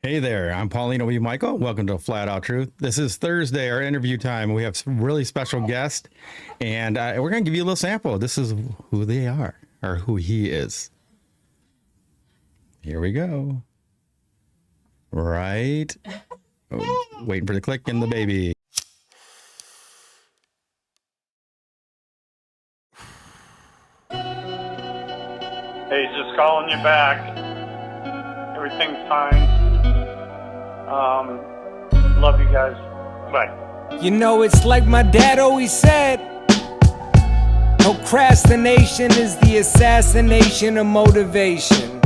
Hey there, I'm Paulino B Michael. Welcome to Flat Out Truth. This is Thursday, our interview time. We have some really special guests, and we're going to give you a little sample. This is who they are, or who he is. Here we go. Right. Oh, waiting for the click and the baby. Hey, just calling you back. Everything's fine. Love you guys. Bye. You know, it's like my dad always said, procrastination is the assassination of motivation.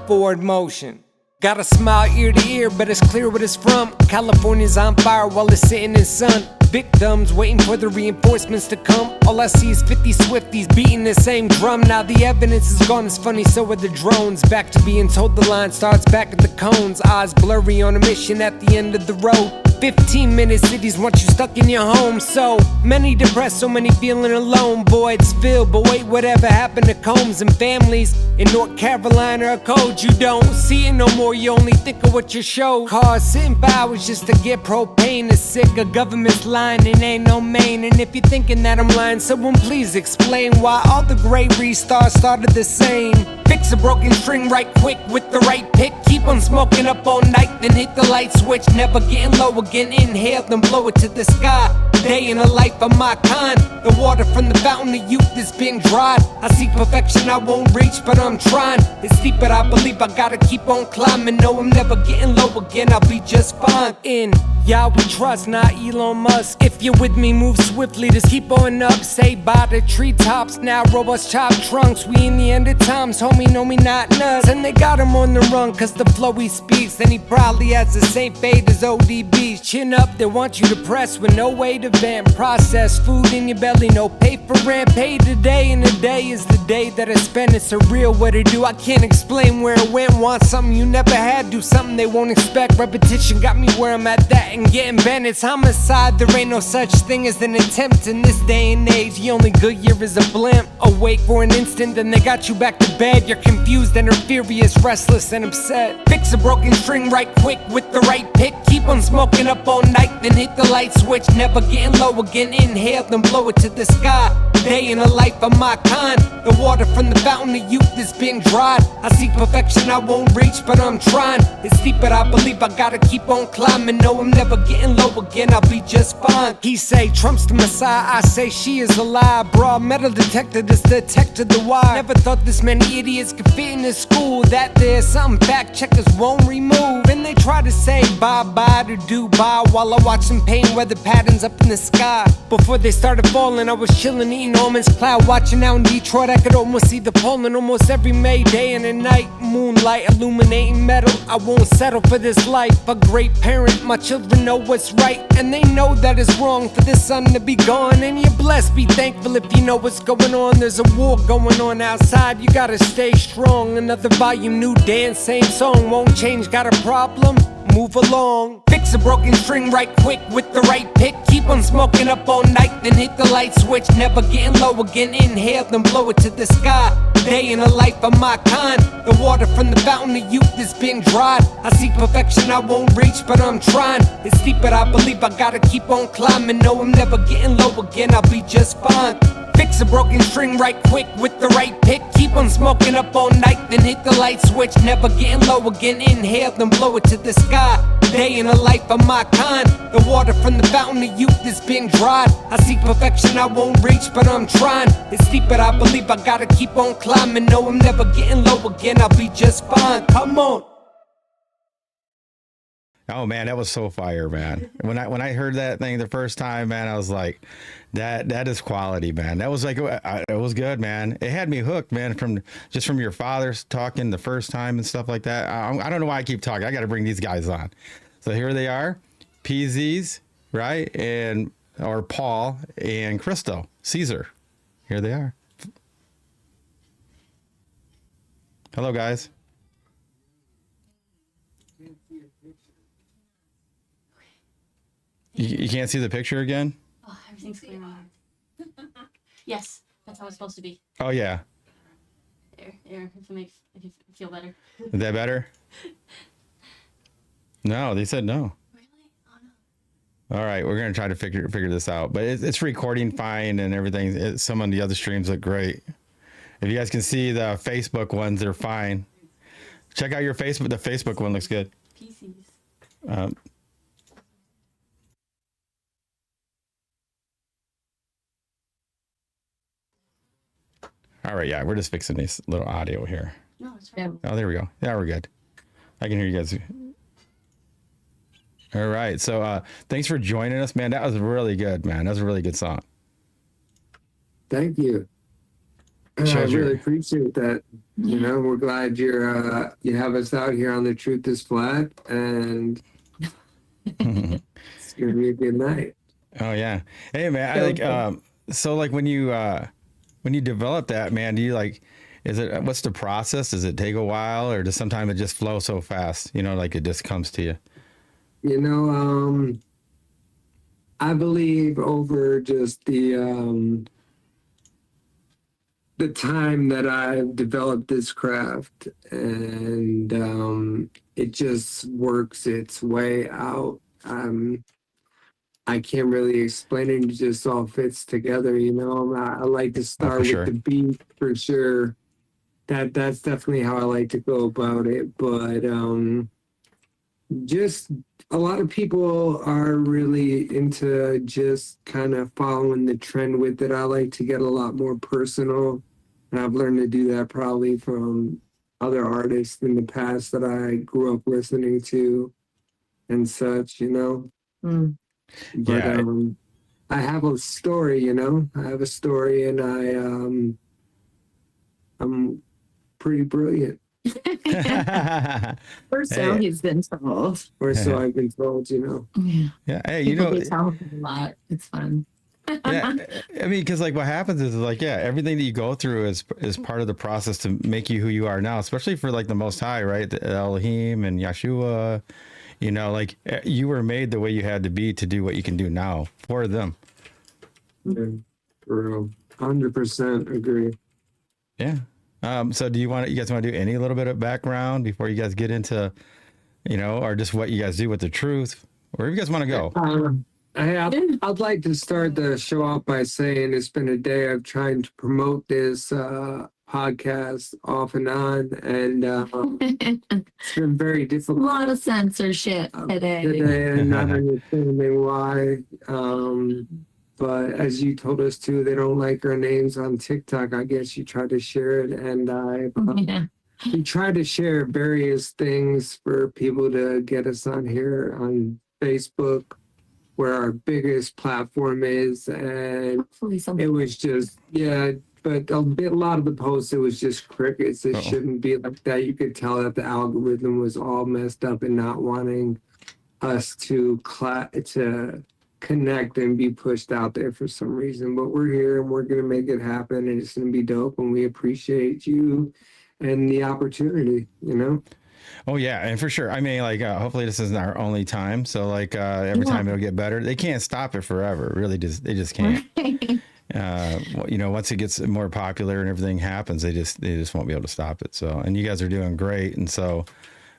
Forward motion. Got a smile ear to ear, but it's clear what it's from. California's on fire while it's sitting in sun. Victims waiting for the reinforcements to come. All I see is 50 Swifties beating the same drum. Now the evidence is gone, it's funny, so are the drones. Back to being told the line starts back at the cones. Eyes blurry on a mission at the end of the road. 15-minute cities want you stuck in your home. So many depressed, so many feeling alone. Voids filled, but wait, whatever happened to homes and families? In North Carolina, a code you don't see it no more. You only think of what you show. Cars sitting by hours just to get propane. Is sick of government's line and ain't no main. And if you're thinking that I'm lying, someone please explain why all the great restarts started the same. Fix a broken string right quick with the right pick. Keep on smoking up all night, then hit the light switch. Never getting low again, inhale, then blow it to the sky. Day in the life of my kind. The water from the fountain of youth is being dried. I seek perfection I won't reach, but I'm trying. It's deep, but I believe I gotta keep on climbing. No, I'm never getting low again, I'll be just fine. In Yah we trust, not Elon Musk. If you're with me, move swiftly, just keep on up. Say bye to treetops, now robots chop trunks. We in the end of times, homie, know me not nuts. And they got him on the run, cause the flow he speaks. And he probably has the same fate as ODBs. Chin up, they want you to press with no way to vent. Processed food in your belly, no pay for rent. Pay today, and the day is the day that I spend. It's surreal what I do, I can't explain where it went. Want something you never had, do something they won't expect. Repetition got me where I'm at, that and getting bent. It's homicide, there ain't no such thing as an attempt in this day and age. The only good year is a blimp. Awake for an instant, then they got you back to bed. You're confused and are furious, restless and upset. Fix a broken string right quick with the right pick. Keep on smoking up all night, then hit the light switch. Never getting low again, inhale, then blow it to the sky. Day in the life of my kind. The water from the fountain of youth is being dried. I seek perfection I won't reach, but I'm trying. It's deep, but I believe I gotta keep on climbing. No, I'm never getting low again, I'll be just fine. He say Trump's the messiah, I say she is a lie. Broad metal detector, this detector the why. Never thought this many idiots could fit in this school. That there's something fact checkers won't remove. And they try to say bye-bye to Dubai while I watch them paint weather patterns up in the sky. Before they started falling, I was chilling, eating almonds. Cloud watching out in Detroit, I could almost see the pollen almost every May day and a night. Moonlight illuminating metal, I won't settle for this life. A great parent, my children know what's right, and they know that it's wrong for the sun to be gone. And you're blessed, be thankful if you know what's going on. There's a war going on outside, you gotta stay strong. Another volume, new dance, same song. Won't change, got a problem? Move along. Fix a broken string right quick with the right pick. Keep on smoking up all night, then hit the light switch. Never getting low again, inhale, then blow it to the sky. Day in the life of my kind. The water from the fountain of youth is being dried. I seek perfection I won't reach, but I'm trying. It's deep, but I believe I gotta keep on climbing. No, I'm never getting low again, I'll be just fine. Fix a broken string right quick with the right pick. Keep on smoking up all night, then hit the light switch. Never getting low again, inhale, then blow it to the sky. Day in the life of my kind. The water from the fountain of youth is being dried. I seek perfection I won't reach, but I'm trying. It's deep, but I believe I gotta keep on climbing. No, I'm never getting low again, I'll be just fine. Come on. Oh man, that was so fire, man. When I heard that thing the first time, man, I was like, that is quality, man. That was like, it was good, man. It had me hooked, man, from your father's talking the first time and stuff like that. I don't know why I keep talking. I got to bring these guys on. So here they are, P.SEIZE, right, or Paul and Crystal Caesar. Here they are. Hello, guys. You can't see the picture again? Oh, everything's going on. Yes, that's how it's supposed to be. Oh, yeah. There, if you feel better. Is that better? No, they said no. Really? Oh no. All right, we're gonna try to figure this out, but it's recording fine and everything. Some of the other streams look great. If you guys can see the Facebook ones, they're fine. Check out your Facebook. The Facebook one looks good. P.SEIZE. All right, yeah, we're just fixing this little audio here. No, it's fine. Oh, there we go. Yeah, we're good. I can hear you guys. All right, so thanks for joining us, man. That was really good, man. That was a really good song. Thank you. I Shows your- really appreciate that. You know, we're glad you're you have us out here on The Truth is Flat, and it's gonna be a good night. Oh yeah. Hey man, I like so like when you develop that, man, do you like what's the process? Does it take a while or does sometimes it just flow so fast? You know, like it just comes to you. You know, I believe over just the time that I've developed this craft, and it just works its way out. I can't really explain it. It just all fits together, you know. I like to start sure. with the beat for sure. That's definitely how I like to go about it. But just a lot of people are really into just kind of following the trend with it. I like to get a lot more personal. And I've learned to do that probably from other artists in the past that I grew up listening to and such, you know. But Yeah. I have a story, you know. I have a story, and I'm pretty brilliant, Or so he's been told. or so I've been told, you know. Yeah. Yeah. Hey, you People know, do tell him a lot. It's fun. yeah. I mean, because like what happens is like, yeah, everything that you go through is part of the process to make you who you are now, especially for like the Most High, right? The Elohim and Yahusha. You know, like you were made the way you had to be to do what you can do now for them. Yeah, for real. 100% agree. Yeah. So do you guys want to do any little bit of background before you guys get into, you know, or just what you guys do with the truth, wherever you guys want to go? I'd like to start the show off by saying it's been a day of trying to promote this podcast off and on, and it's been very A difficult lot of censorship today. today, and not understanding why. But as you told us too, they don't like our names on TikTok. I guess you tried to share it, and Yeah. we tried to share various things for people to get us on here on Facebook, where our biggest platform is, and Hopefully some it was just, yeah, but a lot of the posts, it was just crickets. It Uh-oh. shouldn't be like that. You could tell that the algorithm was all messed up and not wanting us to connect and be pushed out there for some reason. But we're here and we're going to make it happen, and it's going to be dope, and we appreciate you and the opportunity, you know? Oh yeah, and for sure. I mean, like, hopefully this isn't our only time. So like, every time it'll get better. They can't stop it forever. Really, they just can't. You know, once it gets more popular and everything happens, they just won't be able to stop it. So, and you guys are doing great. And so,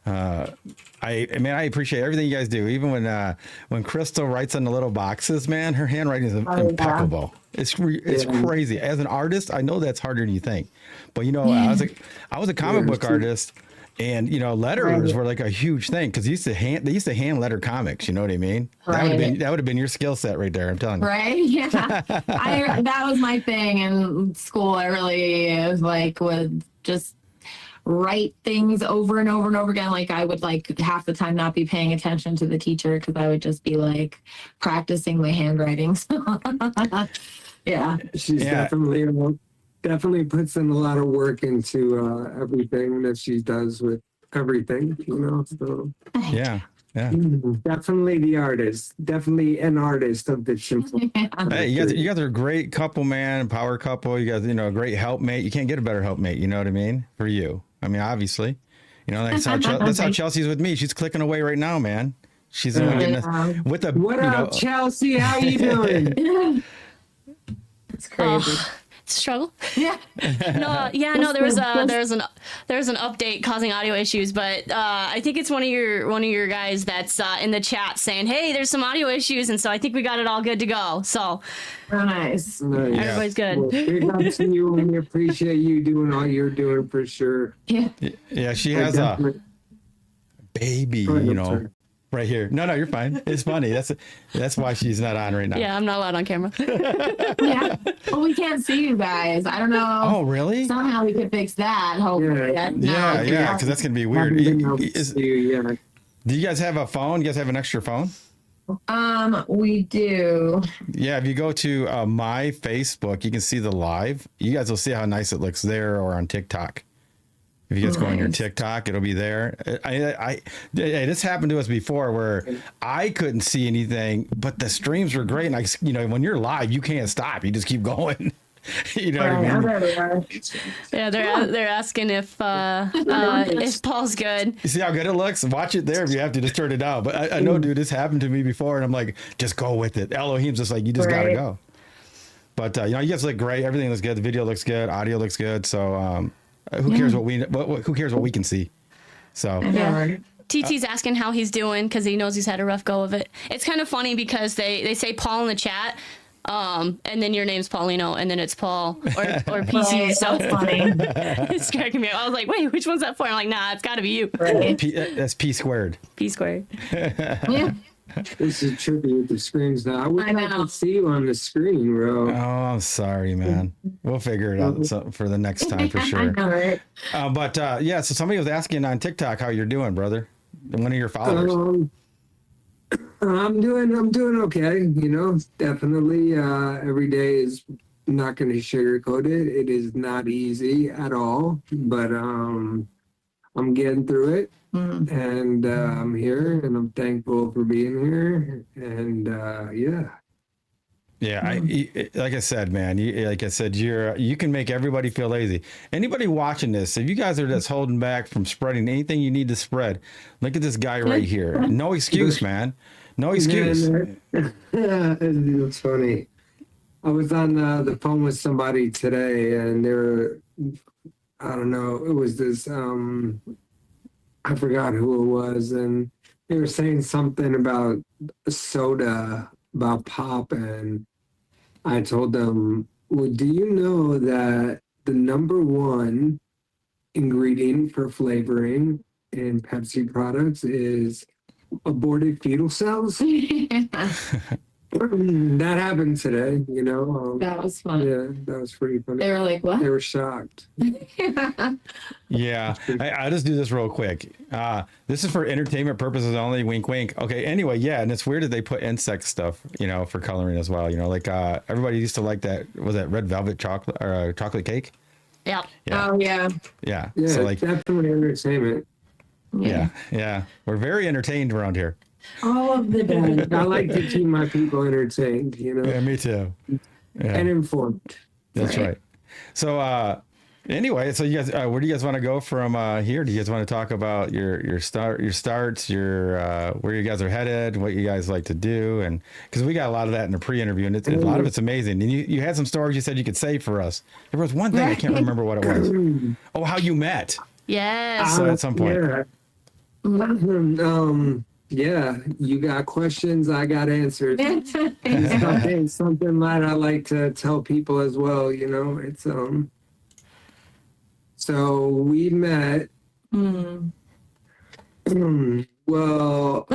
I appreciate everything you guys do. Even when Crystal writes on the little boxes, man, her handwriting is impeccable. It's crazy. As an artist, I know that's harder than you think. But you know, I was a comic book artist. And you know, letters were like a huge thing because they used to hand letter comics. You know what I mean? Right. That would have been your skill set right there. I'm telling you. Right? Yeah. That was my thing in school. I really would just write things over and over and over again. Like I would half the time not be paying attention to the teacher because I would just be like practicing my handwriting. Yeah. She's definitely puts in a lot of work into everything that she does with everything, you know. So Yeah. definitely the artist, definitely an artist of the simple. Hey, you guys are a great couple, man. Power couple. You guys, you know, a great helpmate. You can't get a better helpmate. You know what I mean? For you. I mean, obviously, you know, that's how Chelsea's with me. She's clicking away right now, man. She's the one getting us with the. What up, Chelsea? How you doing? It's crazy. struggle. Yeah. No, there was an update causing audio issues, but I think it's one of your guys that's in the chat saying, hey, there's some audio issues, and so I think we got it all good to go. So Nice. Nice. everybody's good. Well, big ups to you, and we appreciate you doing all you're doing for sure. Yeah. Yeah, she I has a definitely- baby, Go ahead, you I'm know, sorry. right here. No, you're fine. It's funny. That's why she's not on right now. Yeah, I'm not allowed on camera. Yeah. Well, we can't see you guys. I don't know. Oh, really? Somehow we could fix that. Hopefully. Yeah. Yeah, because that's gonna be weird. Haven't been able to see you yet. Do you guys have a phone? You guys have an extra phone? We do. Yeah, if you go to my Facebook, you can see the live. You guys will see how nice it looks there or on TikTok. If you guys go on your Nice. TikTok, it'll be there. This happened to us before where I couldn't see anything, but the streams were great. And when you're live, you can't stop. You just keep going. You know what I mean? There we are. Yeah, they're asking if Paul's good. You see how good it looks? Watch it there if you have to. Just turn it down. But I know, dude, this happened to me before, and I'm like, just go with it. Elohim's just like, you just gotta Right. go. But you guys look great. Everything looks good. The video looks good. Audio looks good. So who cares who cares what we can see? So Yeah. TT's asking how he's doing because he knows he's had a rough go of it. It's kind of funny because they say Paul in the chat, and then your name's Paulino, and then it's Paul or PC. Right, So that's funny. it's cracking me up. I was like, wait, which one's that for? I'm like, nah, it's got to be you. Right. that's P squared. P squared. Yeah. This is tricky with the screens now. I wish I I know. could see you on the screen, bro. Oh, I'm sorry, man. We'll figure it out for the next time for I sure. know, right? Yeah, so somebody was asking on TikTok how you're doing, brother. One of your followers. I'm doing okay. Definitely. Every day is not going to sugarcoat it. It is not easy at all, but I'm getting through it, and I'm here, and I'm thankful for being here, and yeah. Yeah, like I said, man. You can make everybody feel lazy. Anybody watching this, if you guys are just holding back from spreading anything you need to spread, look at this guy right here. No excuse, man. No excuse. It's funny. I was on the phone with somebody today, and I don't know, it was this, I forgot who it was, and they were saying something about soda, about pop, and I told them, well, do you know that the number one ingredient for flavoring in Pepsi products is aborted fetal cells? That happened today, That was fun. Yeah, that was pretty funny. They were like, what? They were shocked. Yeah, I just do this real quick. This is for entertainment purposes only. Wink, wink. Okay. Anyway, yeah, and it's weird that they put insect stuff, for coloring as well. Like everybody used to like that. Was that red velvet chocolate or chocolate cake? Yeah. Yeah. Oh, yeah. Yeah. Yeah, So definitely entertainment. yeah. We're very entertained around here. All of the day. I like to keep my people entertained, Yeah, me too. Yeah. and informed. That's right. So anyway, so you guys, where do you guys want to go from here? Do you guys want to talk about your starts, where you guys are headed, what you guys like to do, and because we got a lot of that in the pre-interview, and a lot of it's amazing. And you had some stories you said you could save for us. There was one thing I can't remember what it was. Oh, how you met? Yes. So at some point. Yeah, you got questions, I got answers. Something that I like to tell people as well, it's so we met well,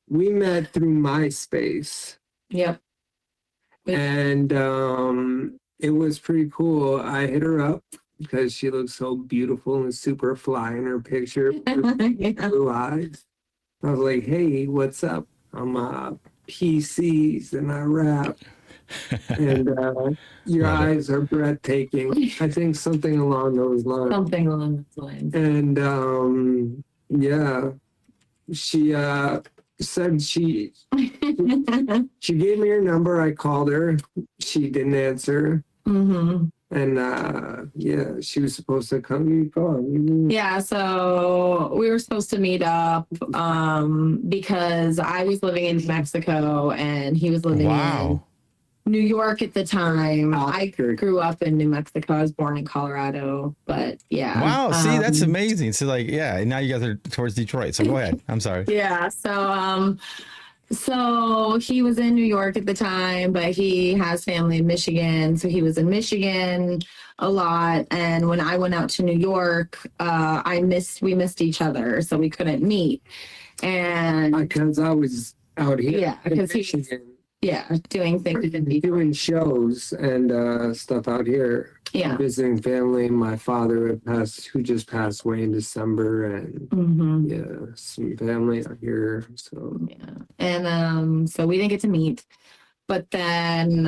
we met through MySpace. Yep. And it was pretty cool. I hit her up because she looks so beautiful and super fly in her picture, blue eyes. I was like, hey, what's up? I'm P.SEIZE and I rap. And your eyes are breathtaking. I think something along those lines. Something along those lines. And yeah, she said she gave me her number. I called her. She didn't answer. And yeah, she was supposed to come. You called. Yeah, so we were supposed to meet up because I was living in Mexico and he was living in New York at the time. Oh, I okay. grew up in New Mexico. I was born in Colorado, but yeah. Wow. See, that's amazing. So like, yeah, and now you guys are towards Detroit. So go ahead. I'm sorry. Yeah. So he was in New York at the time, but he has family in Michigan. So he was in Michigan a lot. And when I went out to New York, we missed each other, so we couldn't meet. And Because I was out here. Yeah, in because he's Michigan, doing things in Detroit. doing shows and stuff out here. Yeah. Visiting family. My father who just passed away in December, and Mhm. yeah, some family out here. So Yeah. And so we didn't get to meet. But then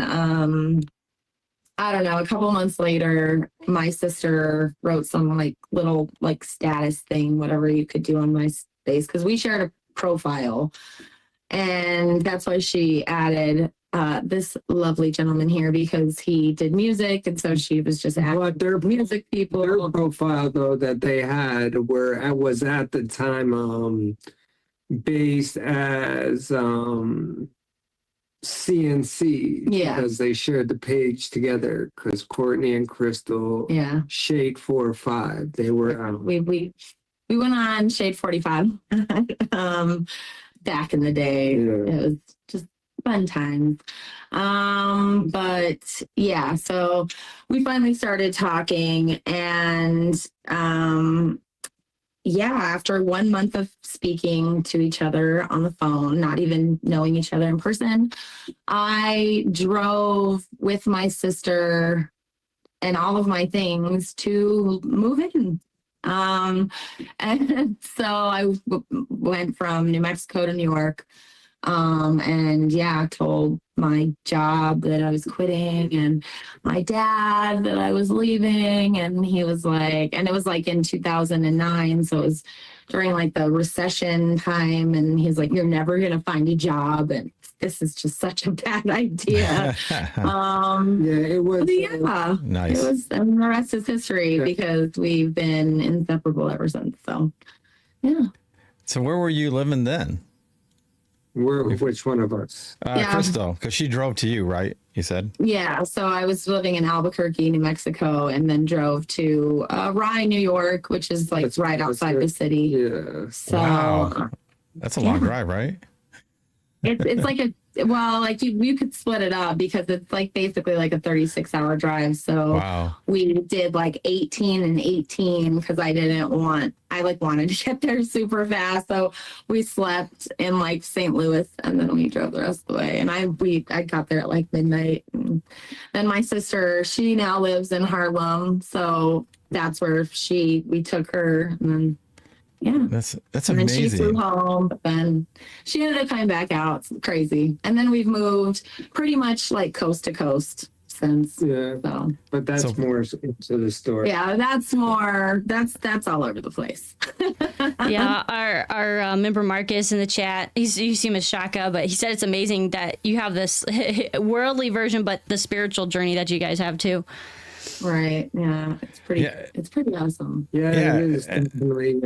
I don't know, a couple months later, my sister wrote some like little like status thing, whatever you could do on MySpace, because we shared a profile. And that's why she added this lovely gentleman here, because he did music. And so she was just adding but their music people. Their profile though that they had was at the time based as CNC. Yeah. Because they shared the page together, because Courtney and Crystal Yeah. Shade 4-5. They were We went on Shade 45 back in the day. Yeah. It was just fun times. But yeah, so we finally started talking, and after 1 month of speaking to each other on the phone, not even knowing each other in person, I drove with my sister and all of my things to move in. And so I went from New Mexico to New York. Told my job that I was quitting, and my dad that I was leaving. And he was like, and it was like in 2009. So it was during like the recession time. And he's like, you're never going to find a job. And this is just such a bad idea. it was Yeah, Nice. It was, and the rest is history, because we've been inseparable ever since. So, yeah. So where were you living then? which one of us? Crystal, because she drove to you, right? You said? Yeah, so I was living in Albuquerque, New Mexico, and then drove to Rye, New York, which is like right outside the city. Yeah. So Wow. That's a long drive, right? it's like you could split it up, because it's like basically like a 36-hour drive. So Wow. we did like 18 and 18, because I wanted to get there super fast. So we slept in like St. Louis, and then we drove the rest of the way. And I got there at like midnight. And then my sister, she now lives in Harlem. So that's where we took her. And then, yeah. That's And then she amazing. flew home, but then she ended up coming back out. It's crazy. And then we've moved pretty much like coast to coast since. Yeah. So But that's more into the story. yeah, that's all over the place. Yeah, our member Marcus in the chat, you see him as Shaka, but he said it's amazing that you have this worldly version, but the spiritual journey that you guys have too. Right. Yeah. It's pretty awesome. Yeah, Yeah, it is definitely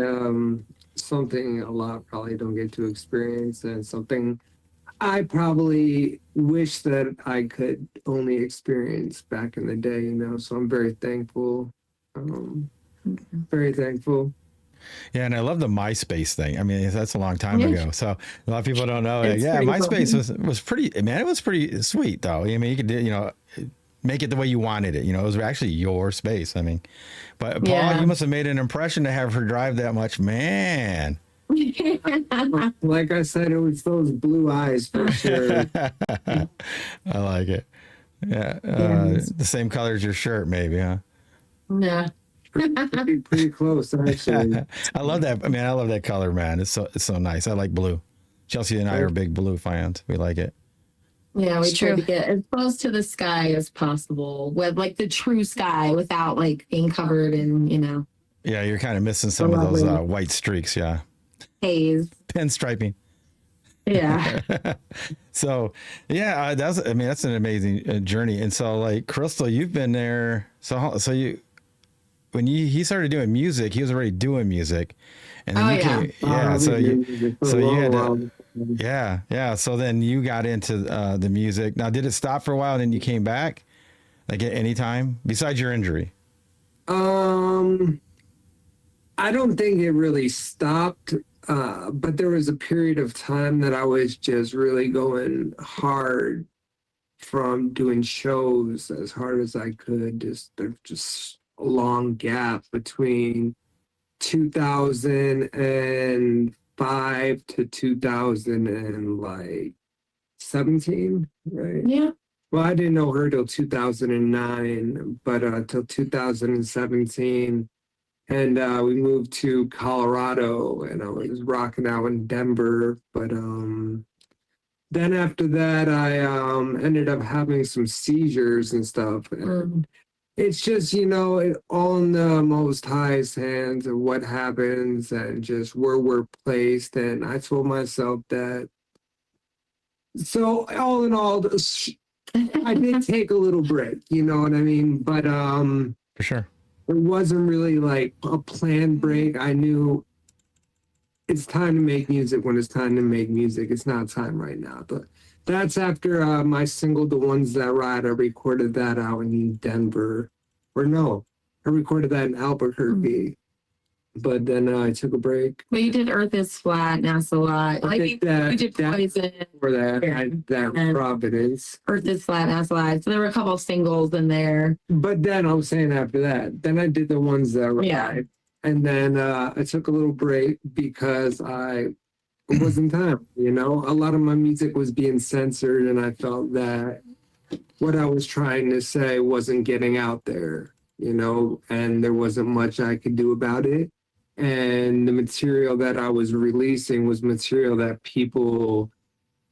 something a lot probably don't get to experience, and something I probably wish that I could only experience back in the day, So I'm very thankful. Very thankful. Yeah, and I love the MySpace thing. I mean, that's a long time ago. So a lot of people don't know. It's Yeah, pretty MySpace was pretty, man, it was pretty sweet though. I mean, you could do, make it the way you wanted it. It was actually your space. I mean, but Paul, Yeah. you must have made an impression to have her drive that much, man. Like I said, it was those blue eyes for sure. I like it. Yeah. The same color as your shirt, maybe, huh? Yeah. pretty close, actually. I love that. I mean, I love that color, man. It's so nice. I like blue. Chelsey and I are big blue fans. We like it. Yeah, we It's tried true. to get as close to the sky as possible, with like the true sky, without like being covered in, Yeah, you're kind of missing some of those white streaks. Yeah. haze. Pinstriping. Yeah. So, yeah, that's an amazing journey. And so, like, Crystal, you've been there. So he started doing music, he was already doing music. and then Oh, you yeah. came, yeah. So you had to, to. yeah. So then you got into the music. Now, did it stop for a while and then you came back, like at any time besides your injury? I don't think it really stopped, but there was a period of time that I was just really going hard from doing shows as hard as I could. There's just a long gap between 2005 to 2017, right? Yeah. Well, I didn't know her till 2009, but till 2017. And we moved to Colorado, and I was rocking out in Denver. But then after that, I ended up having some seizures and stuff. And it's just, all in the Most High's hands of what happens and just where we're placed. And I told myself that. So all in all, I did take a little break, you know what I mean? But For sure. it wasn't really like a planned break. I knew it's time to make music when it's time to make music. It's not time right now. But that's after my single, The Ones That Ride. I recorded that out in Denver. Or no, I recorded that in Albuquerque. But then I took a break. But you did Earth is Flat, NASA Lot. I did that, you did Poison. For that, that Providence. Earth is Flat, NASA Lot. So there were a couple of singles in there. But then I was saying after that, then I did The Ones That Ride. Yeah. And then I took a little break because it wasn't time, A lot of my music was being censored, and I felt that what I was trying to say wasn't getting out there, and there wasn't much I could do about it. And the material that I was releasing was material that people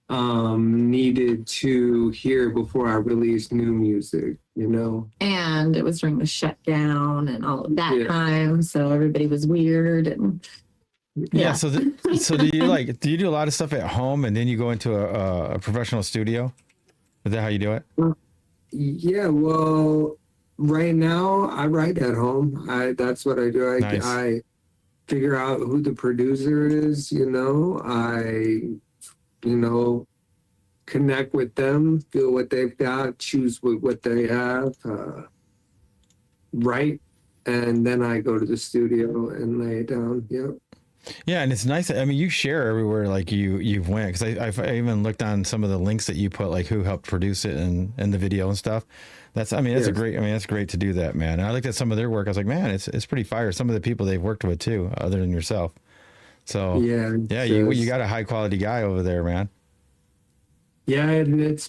needed to hear before I released new music, And it was during the shutdown and all of that time. So everybody was weird. And Yeah. So do you do a lot of stuff at home and then you go into a professional studio? Is that how you do it? Yeah. Well, right now I write at home. That's what I do. Nice. I figure out who the producer is, I connect with them, feel what they've got, choose what they have, write, and then I go to the studio and lay it down. Yep. Yeah, and it's nice. I mean, you share everywhere like you've went, because I even looked on some of the links that you put, like who helped produce it and the video and stuff. That's great to do that, man. And I looked at some of their work. I was like, man, it's pretty fire. Some of the people they've worked with too, other than yourself. So yeah, you got a high quality guy over there, man. Yeah, and it's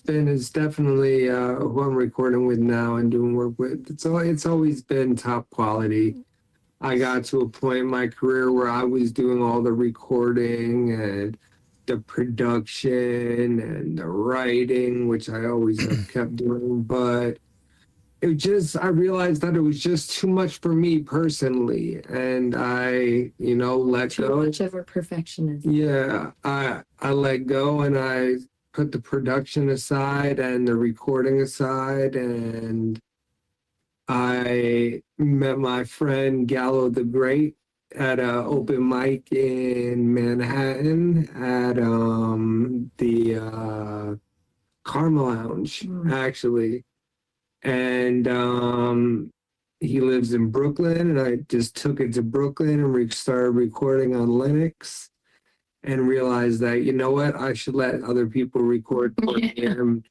definitely who I'm recording with now and doing work with. It's always been top quality. I got to a point in my career where I was doing all the recording and the production and the writing, which I always have kept doing, but I realized that it was just too much for me personally, and I, let go. Too much of a perfectionist. Yeah, I let go, and I put the production aside and the recording aside, and I met my friend Gallo the Great at an open mic in Manhattan at the Karma Lounge, actually. And he lives in Brooklyn, and I just took it to Brooklyn and started recording on Linux, and realized that, you know what, I should let other people record for me and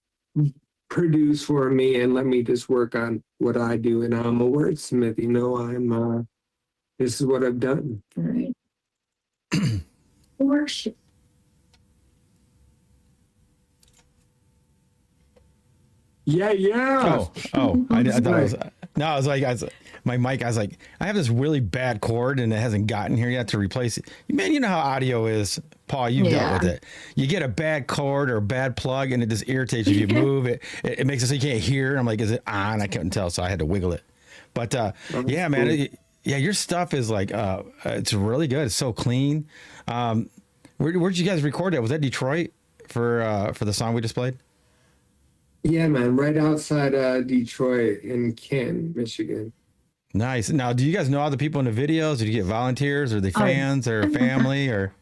produce for me, and let me just work on what I do. And I'm a wordsmith, this is what I've done. All right. Worship. Yeah. I was like, my mic, I was like, I have this really bad cord and it hasn't gotten here yet to replace it. Man, you know how audio is, Paul, you've dealt with it. You get a bad cord or a bad plug and it just irritates you. You move it, it makes it so you can't hear. I'm like, is it on? I couldn't tell, so I had to wiggle it. But yeah, man, your stuff is like, it's really good. It's so clean. Where'd you guys record it? Was that Detroit for the song we just played? Yeah, man, right outside Detroit in Canton, Michigan. Nice. Now, do you guys know other people in the videos? Did you get volunteers? Are they fans or family or?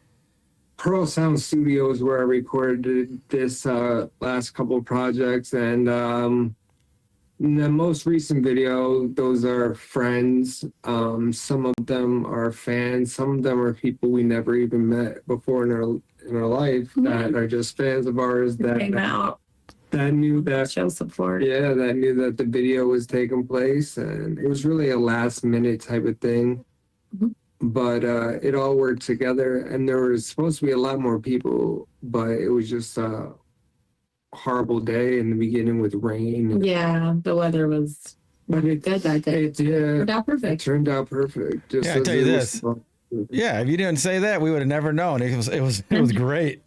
Pearl Sound Studio is where I recorded this last couple of projects, and the most recent video, those are friends. Some of them are fans. Some of them are people we never even met before in our life that are just fans of ours that Came out. that knew that Show support. yeah, that knew that the video was taking place, and it was really a last minute type of thing. But it all worked together, and there was supposed to be a lot more people, but it was just a horrible day in the beginning with rain. Yeah, the weather was But good that day. Turned out perfect. It turned out perfect. Just Yeah, I as tell you it this. was. Yeah, if you didn't say that, we would have never known. It was great.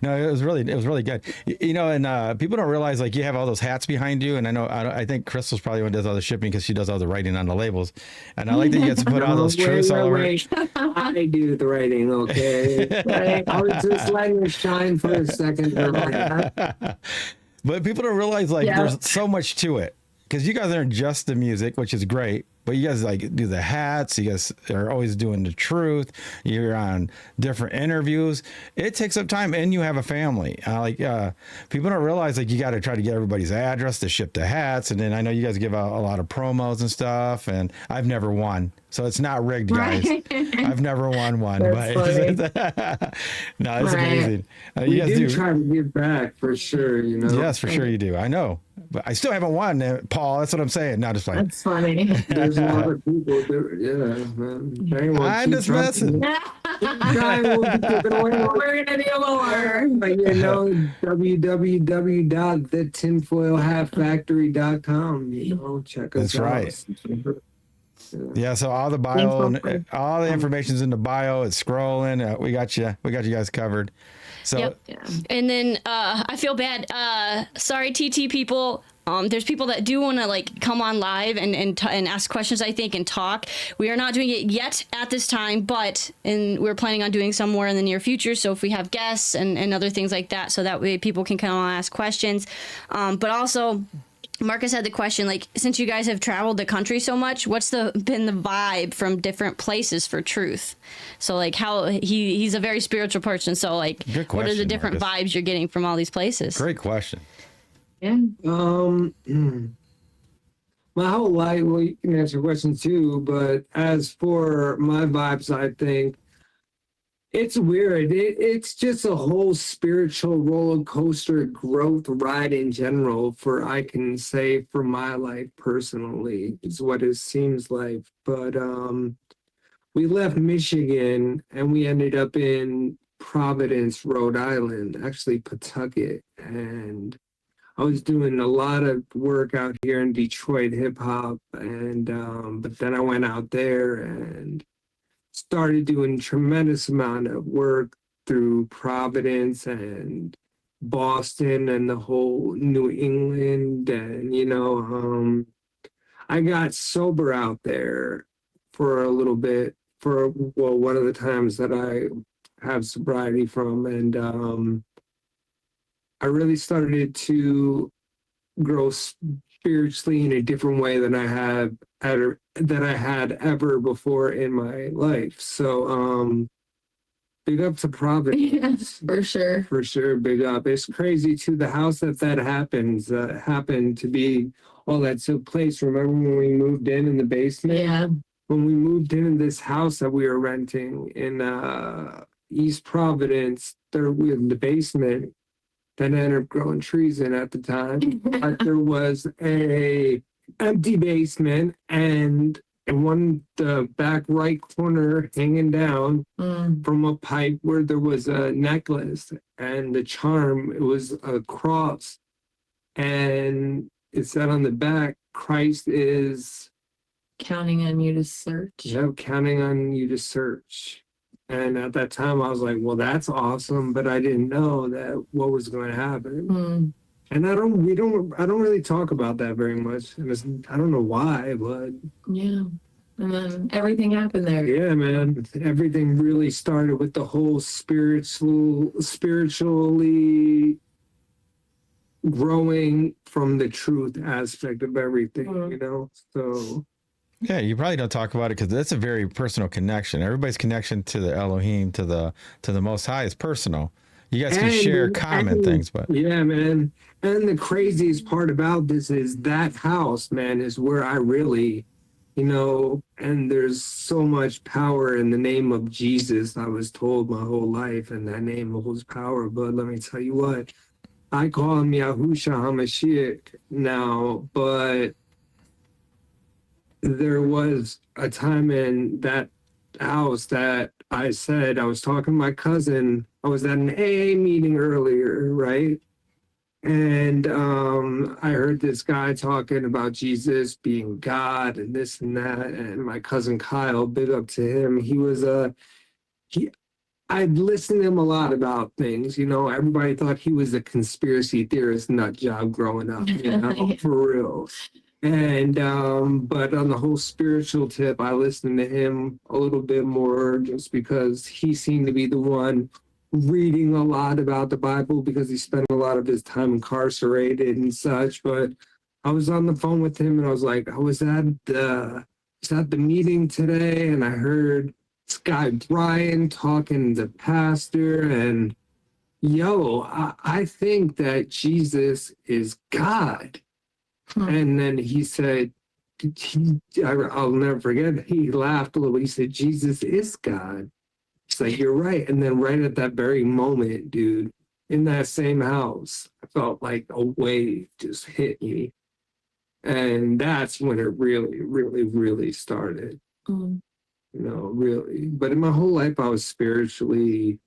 No, it was really good. And people don't realize like you have all those hats behind you. And I think Crystal's probably one who does all the shipping because she does all the writing on the labels. And I like that you get to put all those truths all over. I do the writing, okay? Right. I was just letting it shine for a second. But people don't realize like there's so much to it because you guys aren't just the music, which is great. But you guys like do the hats. You guys are always doing the truth. You're on different interviews. It takes up time, and you have a family. People don't realize like you got to try to get everybody's address to ship the hats, and then I know you guys give out a lot of promos and stuff. And I've never won, so it's not rigged, guys. Right. I've never won one, That's but no, it's Right. amazing. We You guys do try to give back for sure, you know? Yes, for sure you do. I know, but I still haven't won, Paul. That's what I'm saying. Not just like That's funny. There's a lot of people there. Yeah, man. I'm just messing. We're gonna do more. But www.thetinfoilhatfactory.com. Check us That's out. right. Yeah, so all the bio, Thanks, all the information's in the bio. It's scrolling. We got you guys covered. So Yep. And then I feel bad. Sorry, TT people. There's people that do want to like come on live and ask questions, I think, and talk. We are not doing it yet at this time, but we're planning on doing some more in the near future. So if we have guests and other things like that, so that way people can come on and ask questions. But also, Marcus had the question, like, since you guys have traveled the country so much, what's been the vibe from different places for truth? So like how he's a very spiritual person. So like, Good what are the question, different Marcus. vibes you're getting from all these places? great question. Yeah. My whole life, well, you can answer questions too, but as for my vibes, I think it's weird. It's just a whole spiritual roller coaster growth ride in general, I can say for my life personally, is what it seems like. But we left Michigan and we ended up in Providence, Rhode Island, actually Pawtucket. And I was doing a lot of work out here in Detroit, hip hop, and but then I went out there and started doing tremendous amount of work through Providence and Boston and the whole New England, and I got sober out there for a little bit one of the times that I have sobriety from, and I really started to grow spiritually in a different way than I had ever before in my life. So big up to Providence. For sure. For sure, big up. It's crazy too. The house that happened to be all that took place. Remember when we moved in the basement? Yeah. When we moved in this house that we were renting in East Providence, there we in the basement. Then I ended up growing trees in at the time. But there was a empty basement, and in the back right corner hanging down from a pipe where there was a necklace, and the charm, it was a cross, and it said on the back, Christ is Counting on you to search. counting on you to search. And at that time, I was like, well, that's awesome, but I didn't know that what was going to happen. And I don't really talk about that very much. And I don't know why, but Yeah. And then everything happened there. yeah, man, everything really started with the whole spiritually growing from the truth aspect of everything, So Yeah, you probably don't talk about it because that's a very personal connection. Everybody's connection to the Elohim, to the Most High, is personal. You guys can share common things, but yeah, man. And the craziest part about this is that house, man, is where I really, and there's so much power in the name of Jesus. I was told my whole life, and that name holds power. But let me tell you what, I call him YAHUSHA HaMashiach now, but there was a time in that house that I said, I was talking to my cousin. I was at an AA meeting earlier, right? And I heard this guy talking about Jesus being God and this and that. And my cousin Kyle, big up to him. I'd listened to him a lot about things. Everybody thought he was a conspiracy theorist nut job growing up, for real. And but on the whole spiritual tip, I listened to him a little bit more just because he seemed to be the one reading a lot about the Bible because he spent a lot of his time incarcerated and such. But I was on the phone with him and I was like, I was at the meeting today and I heard this guy Brian talking to the pastor and I think that Jesus is God. And then he said, I'll never forget, he laughed a little. He said, Jesus is God. He's like, you're right. And then right at that very moment, dude, in that same house, I felt like a wave just hit me. And that's when it really, really, really started. Really. But in my whole life, I was spiritually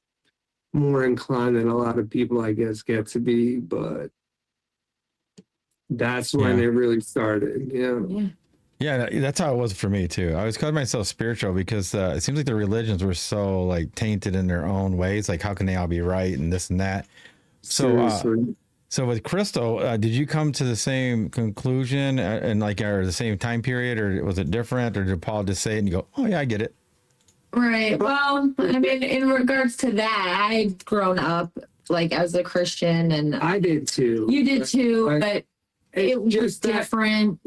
more inclined than a lot of people, I guess, get to be. But that's when it really started. yeah, that's how it was for me too. I always called myself spiritual because it seems like the religions were so like tainted in their own ways. Like, how can they all be right and this and that? So with Crystal, did you come to the same conclusion and or the same time period, or was it different, or did Paul just say it and you go, oh yeah, I get it? Right. Well, I mean, in regards to that, I'd grown up like as a Christian, and I did too. You did too, but it was different.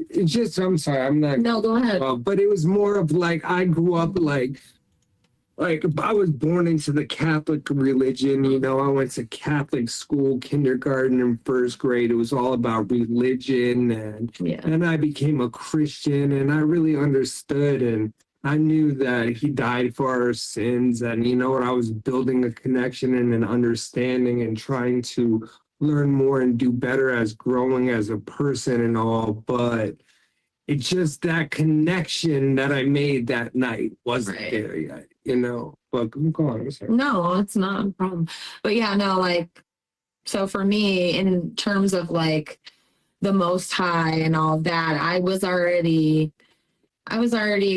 I'm sorry, I'm not. No, go ahead. But it was more of like, I grew up like I was born into the Catholic religion. I went to Catholic school, kindergarten and first grade. It was all about religion. And I became a Christian and I really understood. And I knew that he died for our sins. And I was building a connection and an understanding and trying to learn more and do better as growing as a person and all, but it's just that connection that I made that night wasn't there yet, but go on. I'm sorry. No, it's not a problem. But yeah, no, so for me, in terms of the Most High and all that, I was already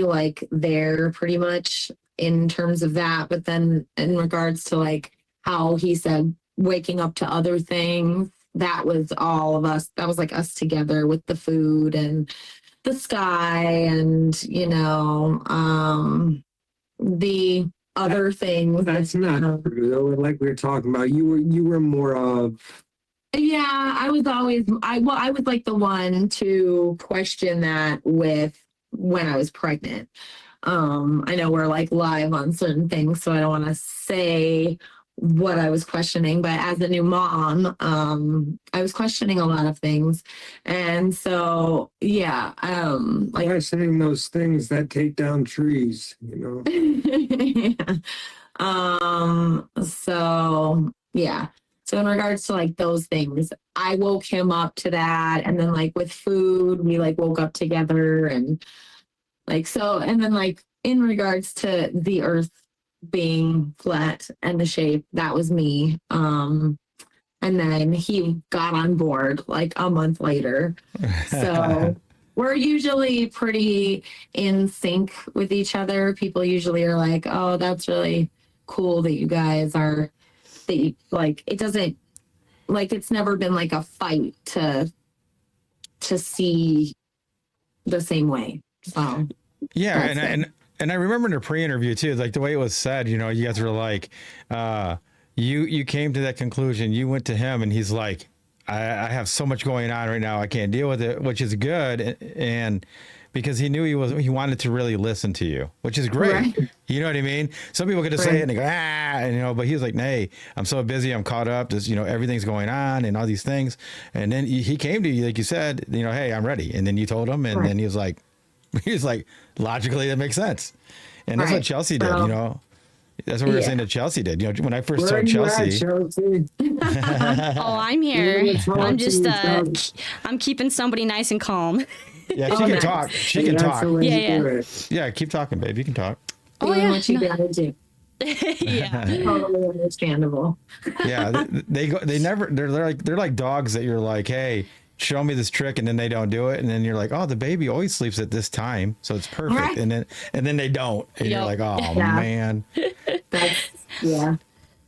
like there pretty much in terms of that. But then in regards to how he said, waking up to other things, that was all of us. That was us together with the food and the sky and the other things. That's not true though. Like we were talking about, you were more of. Yeah, I was the one to question that with when I was pregnant. I know we're live on certain things, so I don't want to say what I was questioning, but as a new mom, I was questioning a lot of things. And so, yeah. Why saying those things that take down trees, yeah. So, yeah. So in regards to those things, I woke him up to that. And then with food, we woke up together and so, and then in regards to the earth being flat and the shape, that was me. And then he got on board a month later. So we're usually pretty in sync with each other. People usually are like, oh, that's really cool that you guys are, it doesn't, it's never been a fight to see the same way. So yeah. And I remember in the pre-interview too, the way it was said, you guys were like, you came to that conclusion, you went to him and he's like, I have so much going on right now, I can't deal with it, which is good. because he knew he wanted to really listen to you, which is great. Right. You know what I mean? Some people could just say it and they go, and, but he was like, "Hey, I'm so busy. I'm caught up. There's, everything's going on and all these things." And then he came to you, like you said, "Hey, I'm ready." And then you told him, and then he was like, logically, that makes sense. And that's what Chelsey did, That's what we were saying that Chelsey did. When I first saw Chelsey. Oh, I'm here. I'm just I'm keeping somebody nice and calm. Yeah, she can talk. She can talk. Yeah. Yeah, keep talking, babe. You can talk. Doing what you gotta do. Yeah. Totally understandable. Yeah, they're like dogs that you're like, "Hey, show me this trick," and then they don't do it, and then you're like, "Oh, the baby always sleeps at this time, so it's perfect." Right. And then they don't, and you're like, "Oh man." Yeah,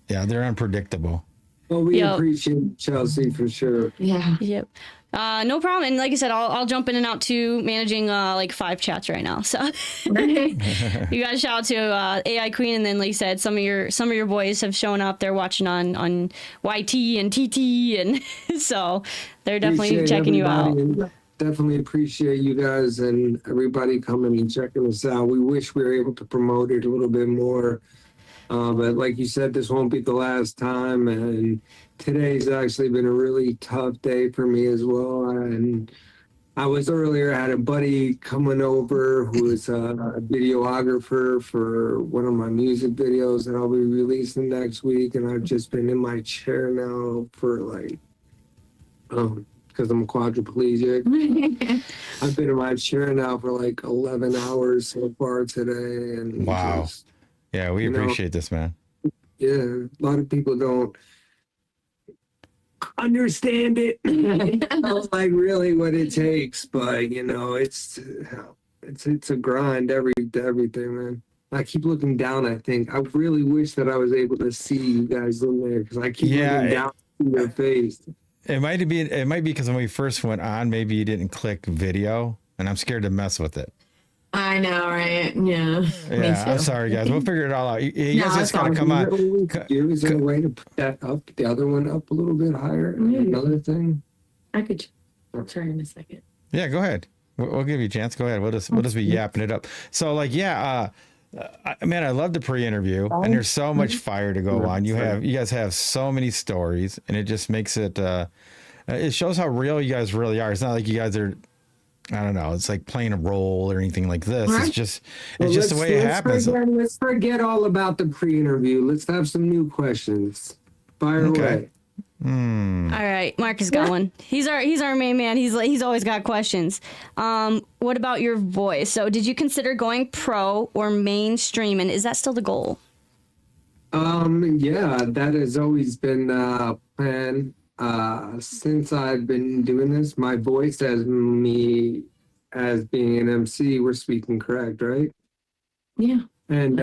they're unpredictable. Well, we appreciate Chelsey for sure. Yeah. Yep. No problem. And like I said, I'll jump in and out too, managing like 5 chats right now. So you guys shout out to AI Queen, and then like you said, some of your boys have shown up. They're watching on YT and TT, and so they're definitely Appreciate checking you out. everybody, and definitely appreciate you guys and everybody coming and checking us out. We wish we were able to promote it a little bit more. But like you said, this won't be the last time, and today's actually been a really tough day for me as well. And I had a buddy coming over who is a videographer for one of my music videos that I'll be releasing next week, and I've just been in my chair now for like, because I'm quadriplegic. I've been in my chair now for like 11 hours so far today, and wow. Yeah, we appreciate this, man. Yeah, a lot of people don't understand it. Like really what it takes, but it's a grind everything, man. I keep looking down. I think I really wish that I was able to see you guys in there, because I keep looking down in your face. It might be because when we first went on, maybe you didn't click video, and I'm scared to mess with it. I know, right? Yeah. Yeah, I'm sorry, guys. We'll figure it all out. You guys just gotta come on. Is there a way to put that up, the other one up a little bit higher? Another thing. I'll try in a second. Yeah, go ahead. We'll give you a chance. Go ahead. We'll just be yapping it up. So, like, man, I love the pre-interview, and there's so much fire to go on. You guys have so many stories, and it just makes it. It shows how real you guys really are. It's not like you guys are. I don't know. It's like playing a role or anything like this. Right. It's just the way it happens. Let's forget all about the pre-interview. Let's have some new questions. Fire away. All right, Marcus got one. He's our main man. He's always got questions. What about your voice? So, did you consider going pro or mainstream, and is that still the goal? Yeah, that has always been plan. Since I've been doing this, my voice as me as being an MC, we're speaking correct, right? Yeah. And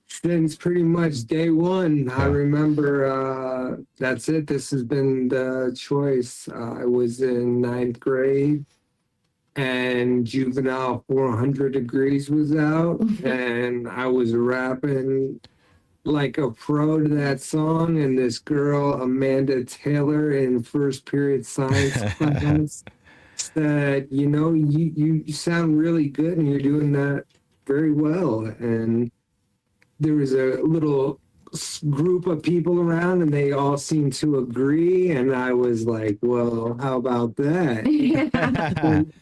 since pretty much day one, I remember that's it. This has been the choice. I was in 9th grade, and Juvenile 400 Degrees was out, and I was rapping like a pro to that song, and this girl, Amanda Taylor, in first period science class said, you sound really good and you're doing that very well. And there was a little group of people around, and they all seemed to agree, and I was like, well, how about that?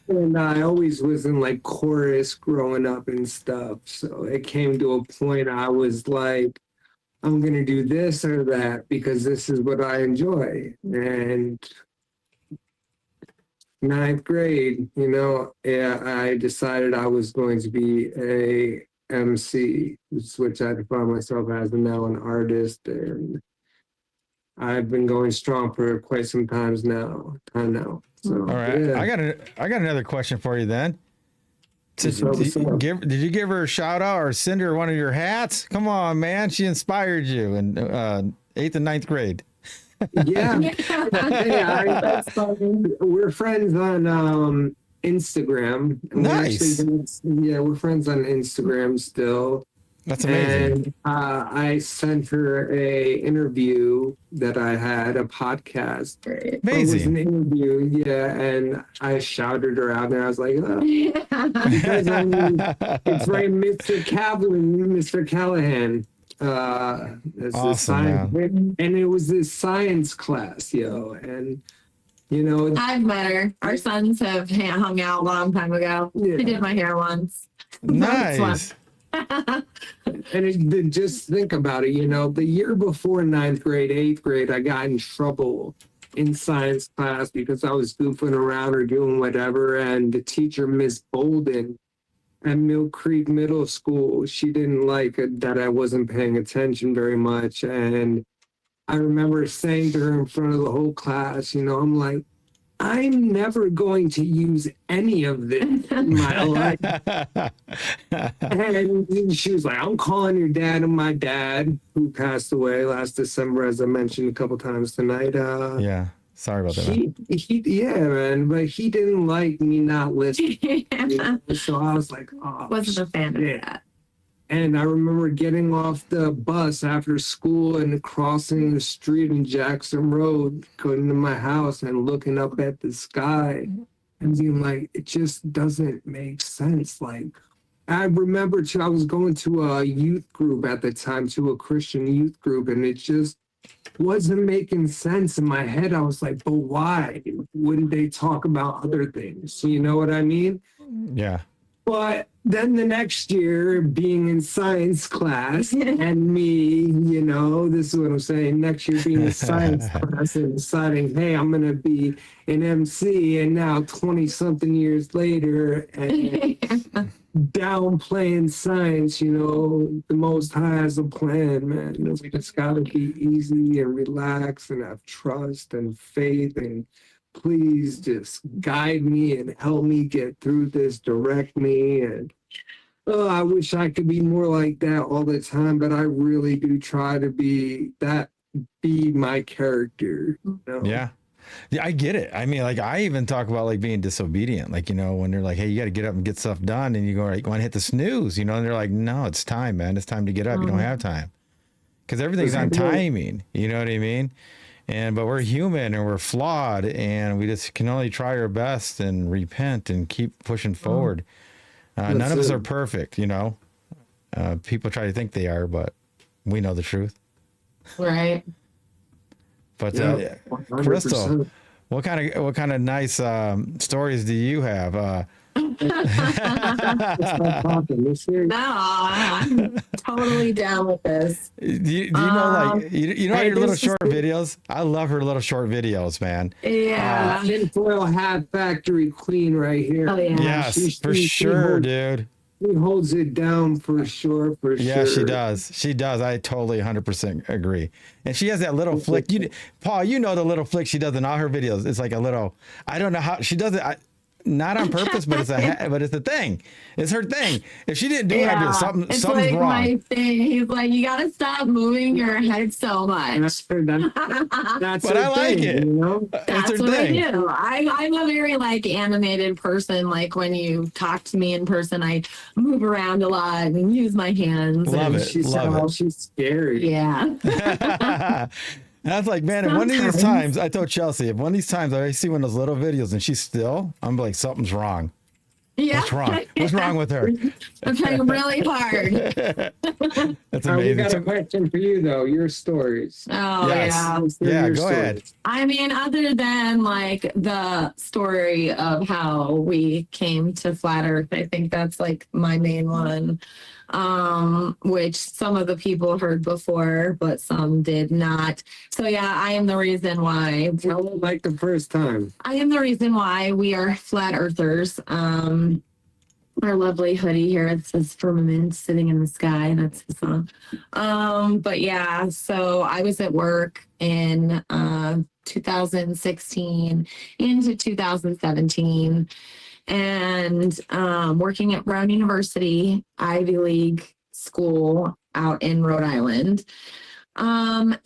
and I always was in like chorus growing up and stuff, so it came to a point I was like, I'm going to do this or that because this is what I enjoy. And 9th grade, I decided I was going to be a MC, which I define myself as now an artist. And I've been going strong for quite some time now. So, all right. Yeah. I got another question for you then. Did you give her a shout out or send her one of your hats? Come on, man. She inspired you in 8th and 9th grade. Yeah. We're friends on Instagram. Nice. We're friends on Instagram still. That's amazing. And I sent her a interview that I had, a podcast. It was Amazing. an interview, yeah, and I shouted her out, and I was like, oh. Because I mean, it's right, Mr. Callahan. It's Awesome, a science, man. and it was this science class, yo, and you know, I've met her. Our sons have hung out a long time ago. Yeah. She did my hair once. Nice. and just think about it, you know, the year before ninth grade, eighth grade, I got in trouble in science class because I was goofing around or doing whatever, and the teacher, Miss Bolden, at Mill Creek Middle School, she didn't like that I wasn't paying attention very much. And I remember saying to her in front of the whole class, you know, I'm like, I'm never going to use any of this in my life. And she was like, I'm calling your dad. And my dad, who passed away last December, as I mentioned a couple times tonight. Yeah. Sorry about that. Man. Yeah, man, but he didn't like me not listening. You know? So I was like, oh, Wasn't a fan of that. And I remember getting off the bus after school and crossing the street in Jackson Road, going to my house and looking up at the sky and being like, it just doesn't make sense. Like, I remember I was going to a youth group at the time, to a Christian youth group, and it just wasn't making sense in my head. I was like, but why wouldn't they talk about other things? You know what I mean? Yeah. But then the next year, being in science class and me, you know, this is what I'm saying, next year being in science class and deciding, hey, I'm going to be an MC, and now 20-something years later, and downplaying science, you know, the Most High has a plan, man. You know, we just got to be easy and relax and have trust and faith, and please just guide me and help me get through this, direct me. And I wish I could be more like that all the time, but I really do try to be my character. You know? Yeah. Yeah, I get it. I mean, like, I even talk about like being disobedient. Like, you know, when they're like, hey, you got to get up and get stuff done, and you go, like, want to hit the snooze, you know, and they're like, no, it's time, man. It's time to get up. You don't have time. Because everything's on timing. You know what I mean? But we're human and we're flawed, and we just can only try our best and repent and keep pushing forward. None of us are perfect, you know. People try to think they are, but we know the truth. Right. But Yeah, Crystal, what kind of nice stories do you have? No, I'm totally down with this. Do you know, like, you know your little short videos? I love her little short videos, man. Yeah. Tinfoil Hat Factory Queen right here. Oh, yeah. Yes, for sure, dude. She holds it down for sure, Yeah, she does. She does. I totally 100% agree. And she has that little flick. Paul, you know the little flick she does in all her videos. It's like a little, I don't know how she does it. Not on purpose, but it's a thing. It's her thing. If she didn't do it, I'd be something's like wrong. My thing. He's like, you gotta stop moving your head so much. That's But I like thing, it. You know? That's what I do. I'm a very like animated person. Like when you talk to me in person, I move around a lot and use my hands. Love and it. She's scary. Yeah. And I was like, man, if one of these times, I told Chelsey, if one of these times I see one of those little videos and she's still, I'm like, something's wrong. Yeah. What's wrong? What's wrong with her? I'm trying really hard. That's We amazing. got a question for you, though. Your stories. Oh, Yes. yeah. Yeah, go ahead. I mean, other than like the story of how we came to Flat Earth, I think that's like my main one, which some of the people heard before, but some did not. So yeah, I am the reason why. Tell it like the first time. I am the reason why we are flat earthers. Our lovely hoodie here, it says firmament sitting in the sky. That's the song. But yeah, so I was at work in 2016 into 2017 and working at Brown University, Ivy League school out in Rhode Island. And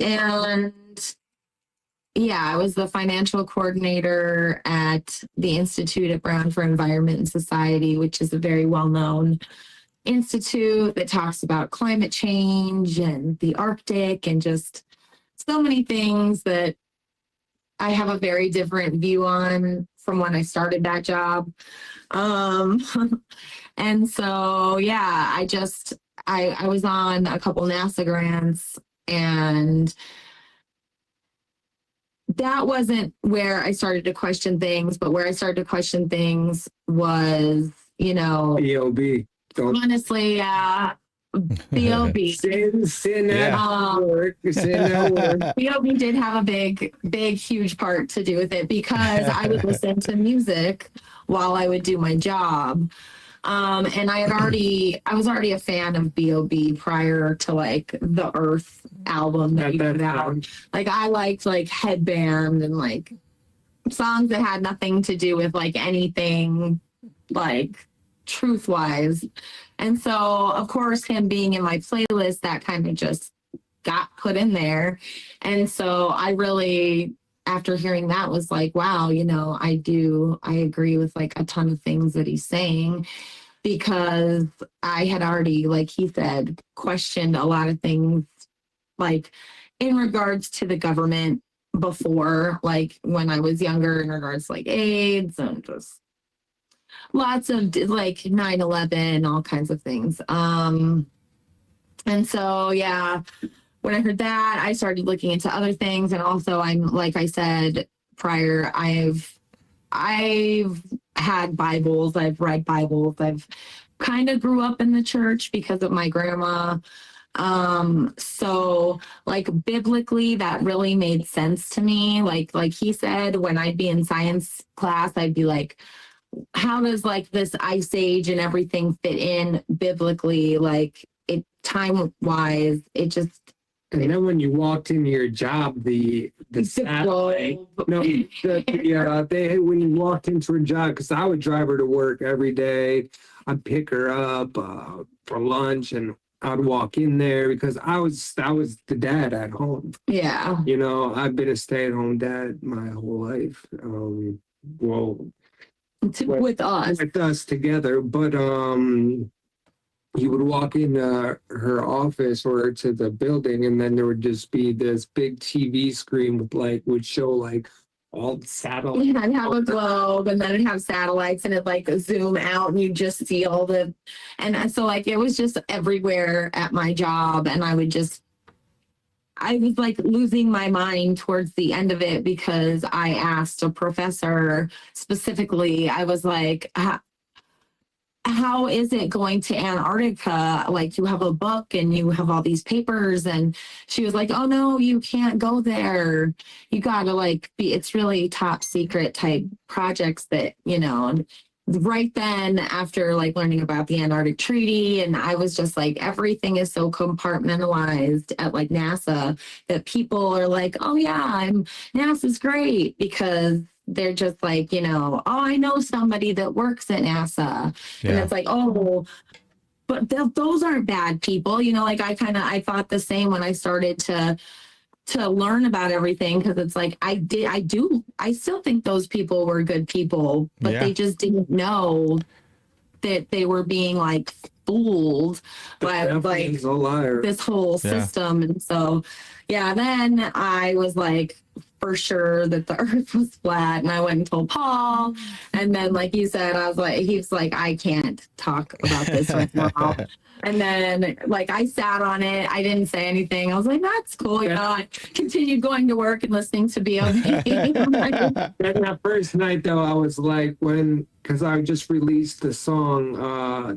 yeah, I was the financial coordinator at the Institute at Brown for Environment and Society, which is a very well-known institute that talks about climate change and the Arctic and just so many things that I have a very different view on from when I started that job. And so, yeah, I was on a couple NASA grants, and that wasn't where I started to question things, but where I started to question things was, EOB. Honestly, B.O.B. Sin at work. B.O.B. did have a big, huge part to do with it because I would listen to music while I would do my job. And I was already a fan of B.O.B. prior to like the Earth album that he put out. Like I liked like Headband and like songs that had nothing to do with like anything like truth wise. And so of course him being in my playlist, that kind of just got put in there. And so I really, after hearing that, was like, wow, I agree with like a ton of things that he's saying, because I had already, like he said, questioned a lot of things like in regards to the government before, like when I was younger, in regards to like AIDS and just lots of like 9/11, all kinds of things. And so, yeah, when I heard that, I started looking into other things. And also I'm, like I said prior, I've had Bibles, I've read Bibles, I've kind of grew up in the church because of my grandma. So like biblically, that really made sense to me. Like he said, when I'd be in science class, I'd be like, how does like this ice age and everything fit in biblically? Like it time wise, it just. And then when you walked into your job, when you walked into her job, because I would drive her to work every day. I'd pick her up for lunch, and I'd walk in there because I was the dad at home. Yeah. I've been a stay-at-home dad my whole life. With us together, but you would walk in her office or to the building, and then there would just be this big TV screen would show like all the satellites. Yeah, I'd have a globe, and then it'd have satellites, and it'd like zoom out, and you just see all and so like it was just everywhere at my job, and I was like losing my mind towards the end of it, because I asked a professor specifically, I was like, how is it going to Antarctica? Like, you have a book and you have all these papers. And she was like, oh no, you can't go there. You gotta it's really top secret type projects that, right then, after like learning about the Antarctic Treaty, and I was just like, everything is so compartmentalized at like NASA that people are like, oh yeah, NASA's great, because they're just like, oh, I know somebody that works at NASA. Yeah. And it's like, oh, but those aren't bad people. Like I thought the same when I started to learn about everything, because it's like I still think those people were good people, but they just didn't know that they were being like fooled by like this whole system. And so then I was like, for sure that the earth was flat, and I went and told Paul, and then like you said, I was like, he's like, I can't talk about this right now. And then like I sat on it, I didn't say anything, I was like, that's cool, I continued going to work and listening to B.O.B. And that first night though, I was like, because I just released the song,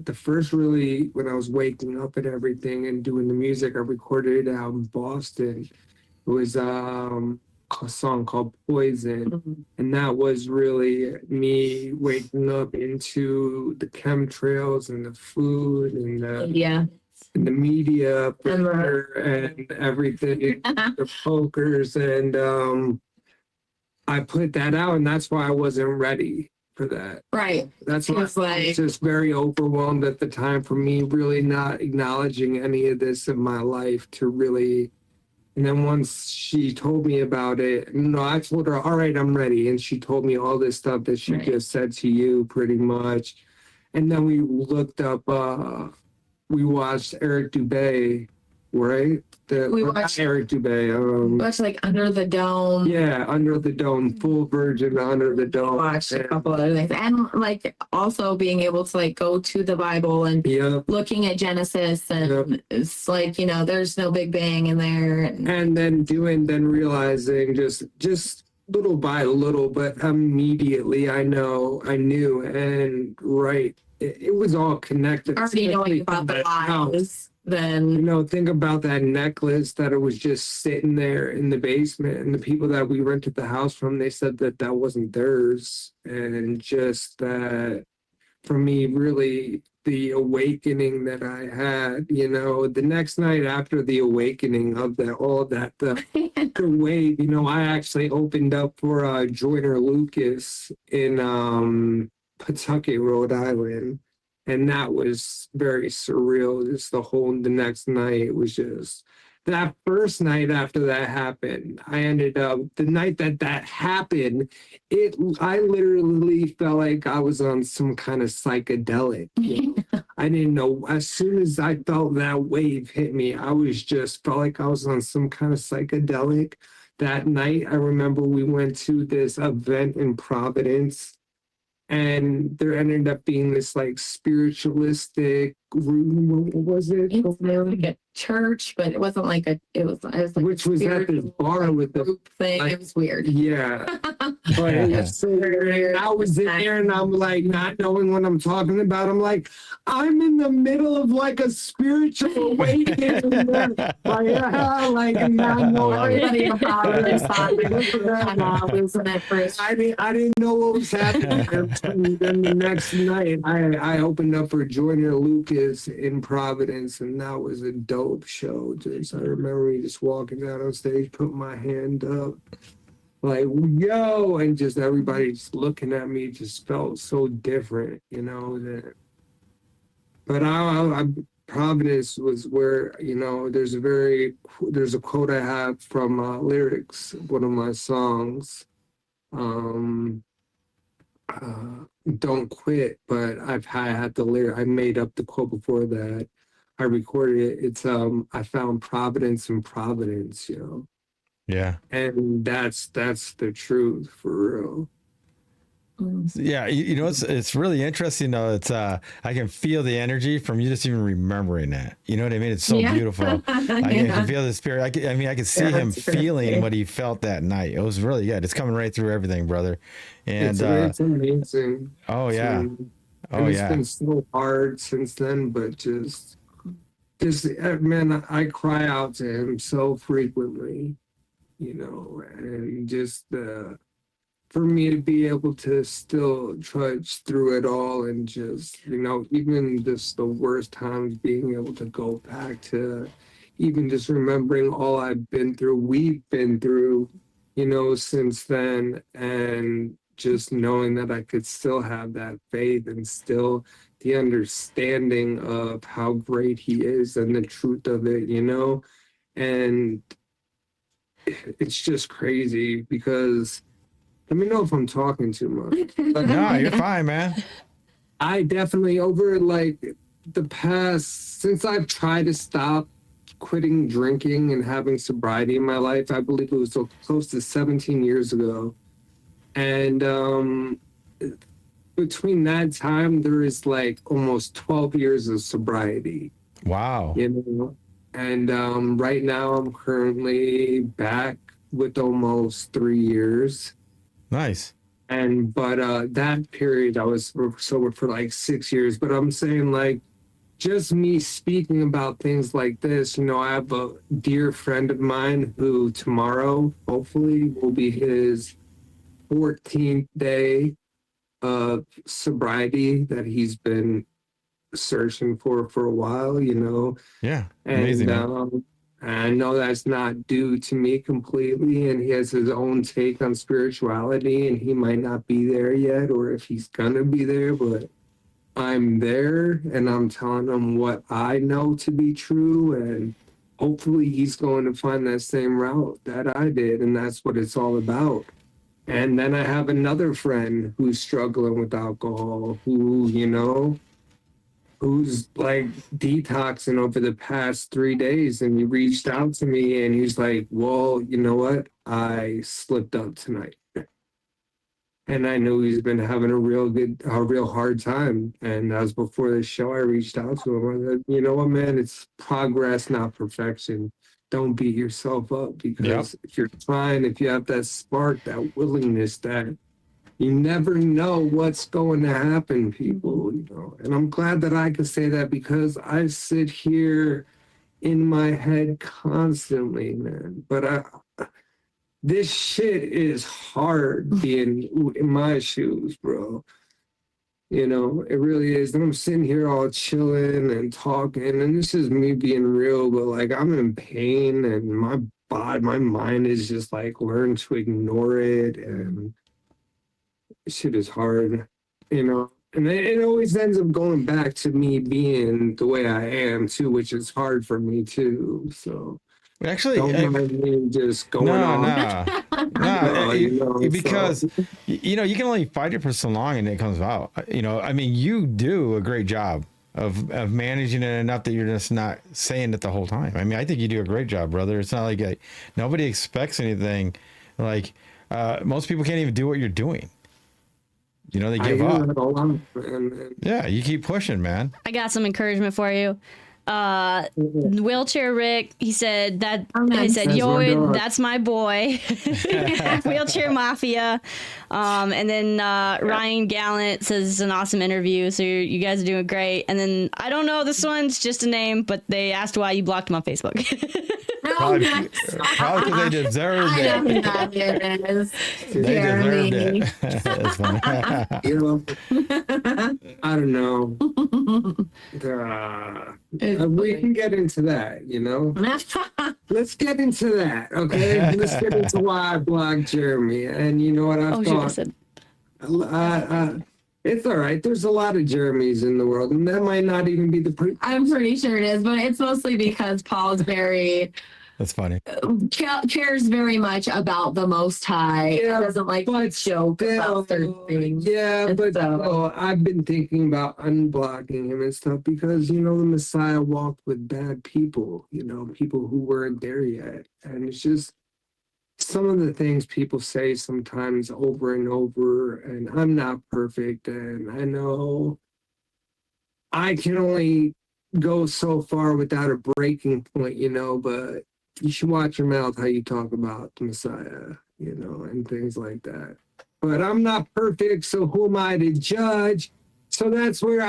the first really, when I was waking up and everything and doing the music, I recorded it out in Boston. It was a song called Poison. Mm-hmm. And that was really me waking up into the chemtrails and the food and the media and everything, the pokers. And I put that out, and that's why I wasn't ready for that. Right. That's why I was just very overwhelmed at the time, for me really not acknowledging any of this in my life to really. And then once she told me about it, I told her, all right, I'm ready. And she told me all this stuff that she just said to you pretty much. And then we looked up we watched Eric Dubé, right? We Not watched- Eric Dubé. Watch like Under the Dome. Yeah, Under the Dome, full version of Under the Dome. Watched a couple other things, and like also being able to like go to the Bible and Yeah. looking at Genesis, and it's like, you know, there's no Big Bang in there. And then realizing just little by little, but immediately I knew, and right, it was all connected. Already knowing about the lies, You then know, think about that necklace that it was just sitting there in the basement, and the people that we rented the house from, they said that that wasn't theirs, and just that for me, really, the awakening that I had, you know, the next night after the awakening of that, all of that, the wave, you know, I actually opened up for Joyner Lucas in Pawtucket, Rhode Island. And that was very surreal. Just the next night was just that first night after that happened. I ended up the night that happened. I literally felt like I was on some kind of psychedelic. You know? I didn't know. As soon as I felt that wave hit me, I was just felt like I was on some kind of psychedelic. That night, I remember we went to this event in Providence. And there ended up being this like spiritualistic room. What was it? it's like a church, but it wasn't like it was like Which was at this bar with the group thing. like- It was weird. yeah. But it was so weird. And I was in there and I'm like not knowing what I'm talking about. I'm like, I'm in the middle of like a spiritual awakening. Like not knowing. Everybody in Providence thought we were losing it first. I didn't know what was happening. And then the next night, I opened up for Joyner Lucas in Providence, and that was a dope show. Just I remember me just walking out on stage, put my hand up, like yo, and just everybody just looking at me. Just felt so different, you know. But Providence was where, you know, there's a quote I have from lyrics, one of my songs. Don't quit, but I had the lyric. I made up the quote before that. I recorded it. It's I found Providence in Providence, you know. Yeah. And that's the truth for real. Yeah, you know, it's really interesting though. It's I can feel the energy from you just even remembering that. You know what I mean? It's so beautiful. I can feel the spirit. I can see him feeling what he felt that night. It was really good. It's coming right through everything, brother. And it's amazing. Oh yeah. It's been so hard since then, but just man, I cry out to him so frequently, you know, and just for me to be able to still trudge through it all and just, you know, even just the worst times, being able to go back to even just remembering all we've been through, you know, since then, and just knowing that I could still have that faith and still the understanding of how great he is and the truth of it, you know, and it's just crazy because let me know if I'm talking too much. No, you're fine, man. I definitely over like the past, since I've tried to stop quitting drinking and having sobriety in my life, I believe it was so close to 17 years ago. And between that time, there is like almost 12 years of sobriety. Wow. You know? And right now I'm currently back with almost 3 years. Nice. But that period I was sober for like 6 years. But I'm saying like just me speaking about things like this, you know, I have a dear friend of mine who tomorrow hopefully will be his 14th day of sobriety that he's been searching for a while, you know. Yeah. Amazing. And I know that's not due to me completely, and he has his own take on spirituality, and he might not be there yet, or if he's gonna be there, but I'm there, and I'm telling him what I know to be true, and hopefully he's going to find that same route that I did, and that's what it's all about. And then I have another friend who's struggling with alcohol, who, you know, who's like detoxing over the past 3 days, and he reached out to me and he's like, well, you know what? I slipped up tonight. And I knew he's been having a real hard time. And that was before the show. I reached out to him. I said, you know what, man? It's progress, not perfection. Don't beat yourself up, because if you're trying, if you have that spark, that willingness, that you never know what's going to happen, people, you know. And I'm glad that I can say that, because I sit here in my head constantly, man. But this shit is hard being in my shoes, bro. You know, it really is. And I'm sitting here all chilling and talking, and this is me being real, but like I'm in pain, and my mind is just like learn to ignore it, and shit is hard, you know. And it always ends up going back to me being the way I am too, which is hard for me too. So Actually, don't mind me just going on. Because you know, you can only fight it for so long and it comes out. You know, I mean, you do a great job of managing it enough that you're just not saying it the whole time. I mean, I think you do a great job, brother. It's not like nobody expects anything. Like most people can't even do what you're doing. You know, they give up. Yeah, you keep pushing, man. I got some encouragement for you. Wheelchair Rick, he said, yo, that's my boy. Wheelchair Mafia. And then Ryan Gallant says it's an awesome interview, so you guys are doing great. And then I don't know, this one's just a name, but they asked why you blocked him on Facebook. Probably because they deserved it. They deserved it. That's funny. I don't know. We can get into that, you know. Let's get into that, okay? Let's get into why I blocked Jeremy. And you know what I thought? It's all right. There's a lot of Jeremys in the world, and that might not even be the. I'm pretty sure it is, but it's mostly because Paul's very. That's funny. Cares very much about the Most High. Yeah, doesn't like to joke about certain things. Yeah, but I've been thinking about unblocking him and stuff, because, you know, the Messiah walked with bad people, you know, people who weren't there yet. And it's just some of the things people say sometimes over and over, and I'm not perfect, and I know I can only go so far without a breaking point, you know, but you should watch your mouth how you talk about the Messiah, you know, and things like that. But I'm not perfect, so who am I to judge? So that's where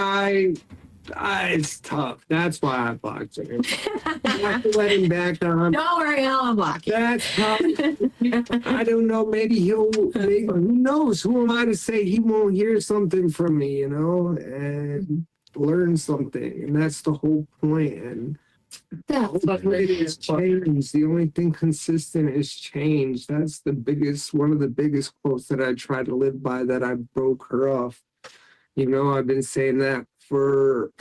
it's tough. That's why I blocked him. I have to let him back on. Don't worry, I'll unblock you. That's tough. I don't know. Maybe who knows? Who am I to say he won't hear something from me, you know, and learn something? And that's the whole point. And that's what it is change. The only thing consistent is change. That's one of the biggest quotes that I try to live by, that I broke her off. You know, I've been saying that for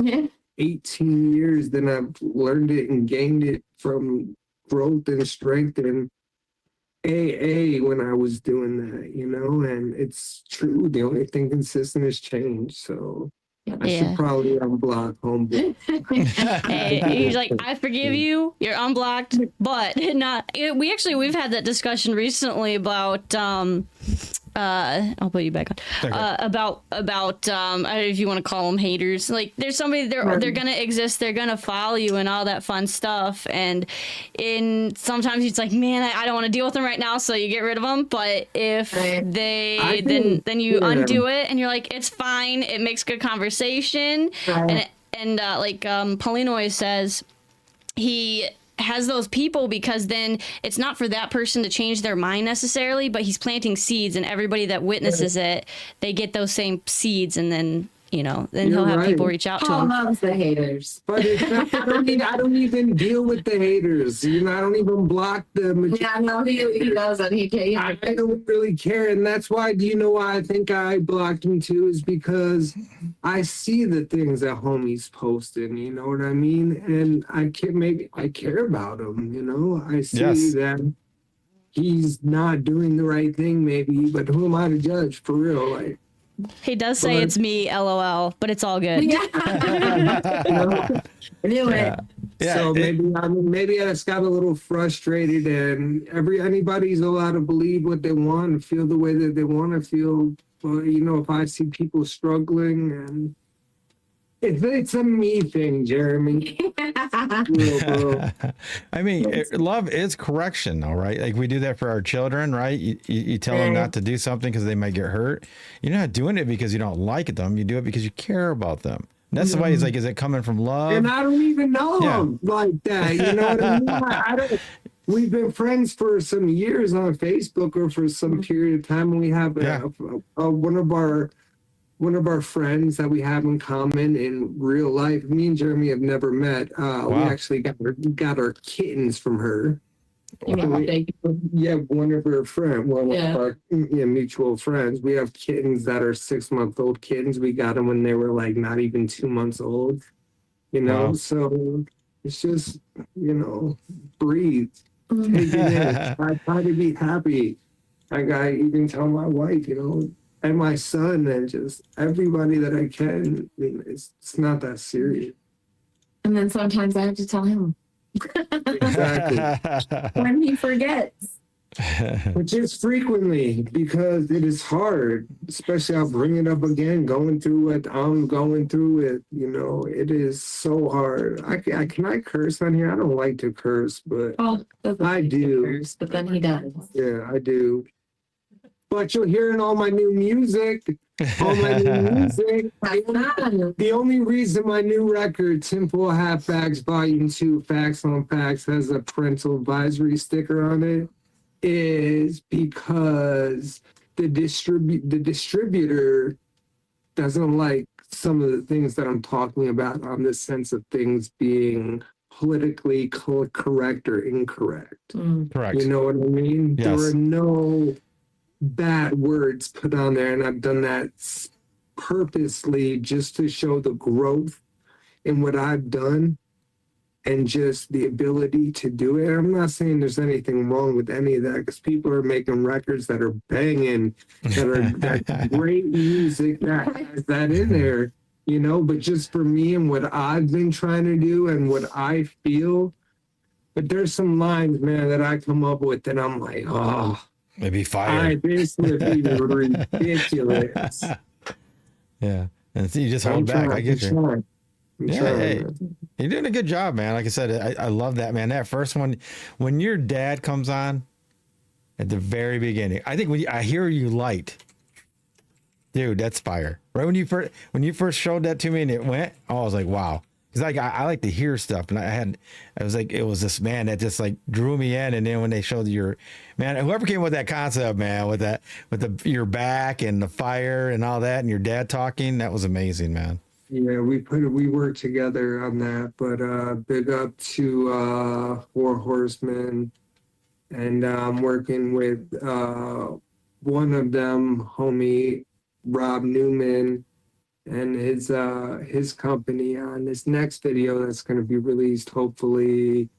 18 years. Then I've learned it and gained it from growth and strength and AA when I was doing that, you know, and it's true. The only thing consistent is change. So I should probably unblock homeboy. Hey, he's like, I forgive you. You're unblocked, but not. We've had that discussion recently about. I'll put you back on. About I don't know if you want to call them haters. Like, there's somebody they're gonna exist. They're gonna follow you and all that fun stuff. And sometimes it's like, man, I don't want to deal with them right now, so you get rid of them. But if then you undo it, and you're like, it's fine. It makes good conversation. Right. And like Paulino always says, he has those people because then it's not for that person to change their mind necessarily, but he's planting seeds, and everybody that witnesses it, they get those same seeds, and then, you know, then he'll have people reach out to him. Paul loves the haters. But I don't even deal with the haters. You know, I don't even block them. Yeah, no, he doesn't. I don't really care. And that's why, do you know why I think I blocked him too? Is because I see the things that homie's posting, you know what I mean? And I care about him, you know? I see that he's not doing the right thing maybe, but who am I to judge, for real? Like, He does say it's me, LOL, but it's all good. Yeah. I knew it. Yeah, So maybe I just got a little frustrated, and anybody's allowed to believe what they want and feel the way that they want to feel. But if I see people struggling, and it's a me thing, Jeremy. Real, bro. I mean, love is correction, though, right? Like we do that for our children, right? You tell them not to do something because they might get hurt. You're not doing it because you don't like them. You do it because you care about them. And that's why he's like, is it coming from love? And I don't even know him like that. You know what I mean? I don't. We've been friends for some years on Facebook or for some period of time, and we have one of our friends that we have in common in real life. Me and Jeremy have never met. We actually got our kittens from her. One of her friends, one of our mutual friends. We have kittens that are 6-month-old kittens. We got them when they were like not even 2 months old. So it's just breathe, take it in. I try to be happy. I even tell my wife, and my son, and just everybody that I can. I mean, it's not that serious. And then sometimes I have to tell him. Exactly. When he forgets. Which is frequently, because it is hard, especially I'll bring it up again, going through what I'm going through it. It is so hard. Can I curse on here? I don't like to curse, but I do. Curse, but then he does. Yeah, I do. But you're hearing all my new music. All my new music. The only reason my new record, Temple Half Facts Volume 2, Facts on Facts, has a parental advisory sticker on it, is because the distributor doesn't like some of the things that I'm talking about on the sense of things being politically correct or incorrect. Correct. You know what I mean? Yes. There are no bad words put on there, and I've done that purposely just to show the growth in what I've done and just the ability to do it. I'm not saying there's anything wrong with any of that, because people are making records that are banging, that great music that has that in there, but just for me and what I've been trying to do and what I feel. But there's some lines, man, that I come up with that I'm like, maybe fire. This would be ridiculous. Yeah. And so you just hold back. I get you. Hey, you're doing a good job, man. Like I said, I love that, man. That first one, when your dad comes on at the very beginning, I think I hear you light. Dude, that's fire. Right when you first showed that to me and it went, I was like, wow. Because I like to hear stuff, and it was this man that just like drew me in. And then when they showed whoever came with that concept, man, with your back and the fire and all that, and your dad talking, that was amazing, man. Yeah, we worked together on that, but big up to Four Horsemen, and I'm working with one of them, homie Rob Newman, and his company on this next video that's going to be released hopefully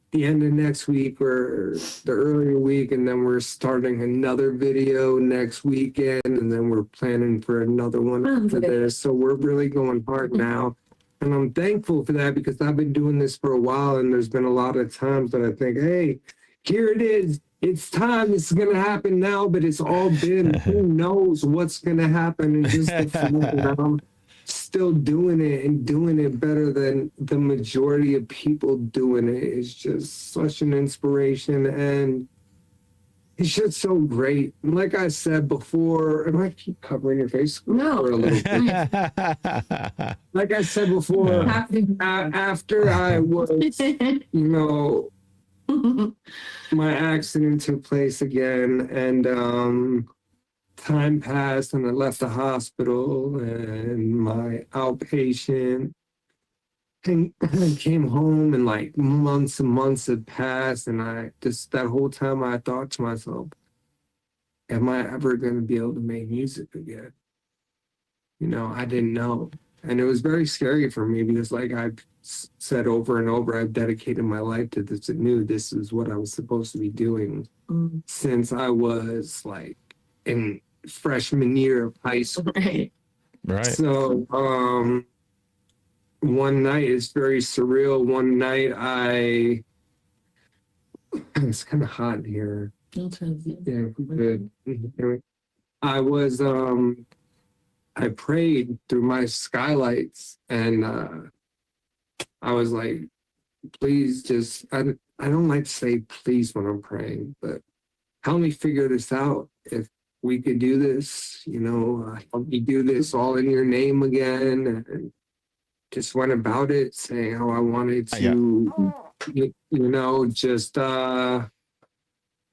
the end of next week or the earlier week, and then we're starting another video next weekend, and then we're planning for another one after this. So we're really going hard now, and I'm thankful for that, because I've been doing this for a while, and there's been a lot of times that I think, hey, here it is. It's time. It's going to happen now, but it's all been, who knows what's going to happen. And just the fact that I'm still doing it and doing it better than the majority of people doing it is just such an inspiration. And it's just so great. And like I said before, and I keep covering your face for a little bit. Like I said before, after I was, my accident took place again, and time passed, and I left the hospital, and my outpatient and came home, and like months and months had passed, and that whole time I thought to myself, am I ever going to be able to make music again? I didn't know. And it was very scary for me, because like I've said over and over, I've dedicated my life to this. I knew this is what I was supposed to be doing since I was like in freshman year of high school. Right. Right. So one night, it's very surreal. One night it's kind of hot in here. Yeah, good. Anyway, I was I prayed through my skylights, and I was like, please just I don't like to say please when I'm praying, but help me figure this out. If we could do this, help me do this all in your name again. And just went about it saying how I wanted to, just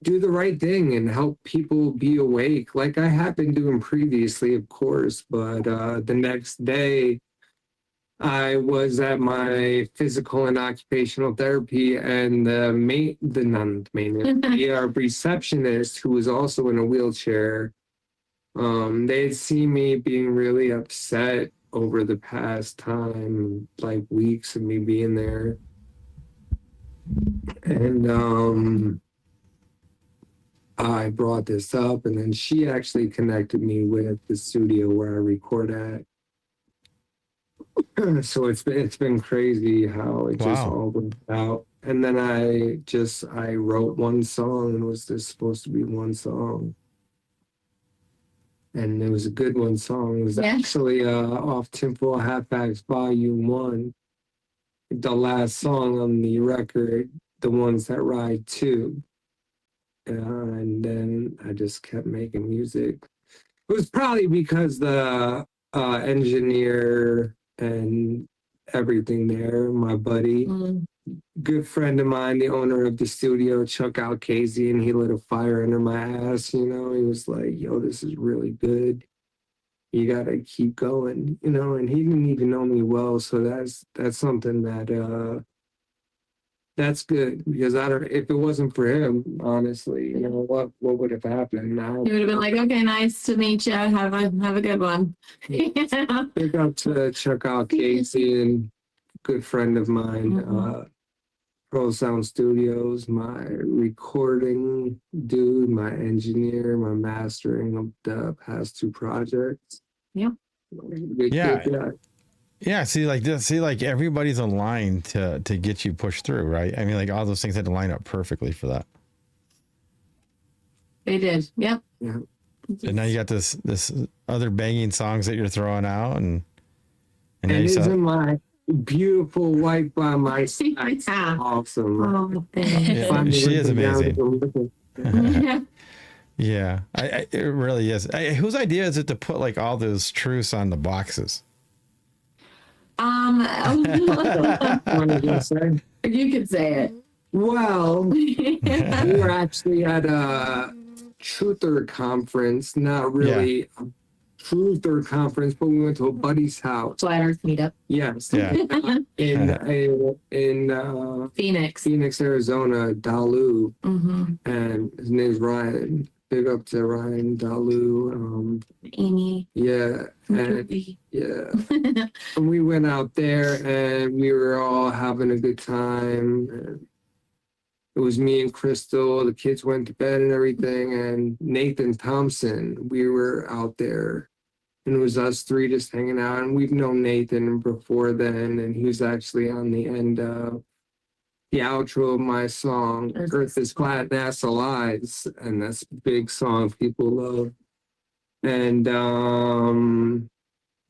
do the right thing and help people be awake, like I have been doing previously, of course. But the next day, I was at my physical and occupational therapy, and the receptionist, who was also in a wheelchair, they had seen me being really upset over the past time, like weeks of me being there. And I brought this up, and then she actually connected me with the studio where I record at. So it's been crazy how it just all went out. And then I wrote one song, and it was just supposed to be one song. And it was a good one song. It was actually off Tempo Halfbacks Volume 1. The last song on the record, The Ones That Ride 2. And then I just kept making music. It was probably because the engineer and everything there, my buddy, good friend of mine, the owner of the studio, Chuck Alcasey, and he lit a fire under my ass. He was like, yo, this is really good. You gotta keep going, and he didn't even know me well. So that's something that's good, because if it wasn't for him, honestly, what would have happened now? He would have been like, okay, nice to meet you. Have a good one. Big up to Chuck Alcasey, and good friend of mine, Pro Sound Studios, my recording dude, my engineer, my mastering of the past 2 projects. Yep. Yeah, see, like everybody's aligned to get you pushed through, right? I mean, like all those things had to line up perfectly for that. They did. Yep. Yeah. And now you got this other banging songs that you're throwing out, and isn't my beautiful wife by my side awesome? Oh, thanks. She is amazing. Yeah, it really is. Whose idea is it to put like all those truths on the boxes? What did you say? You could say it. Well, we were actually at a truther conference, not really a truther conference, but we went to a buddy's house. Flat Earth meetup. Yes. Yeah. in Phoenix, Arizona, Dalu, and his name's Ryan. Big up to Ryan, Dalu, Amy. Yeah, and and we went out there, and we were all having a good time. And it was me and Crystal. The kids went to bed and everything, and Nathan Thompson. We were out there, and it was us 3 just hanging out. And we've known Nathan before then, and he was actually on the end of the outro of my song, Earth is Flat, NASA Lies, and that's a big song people love. And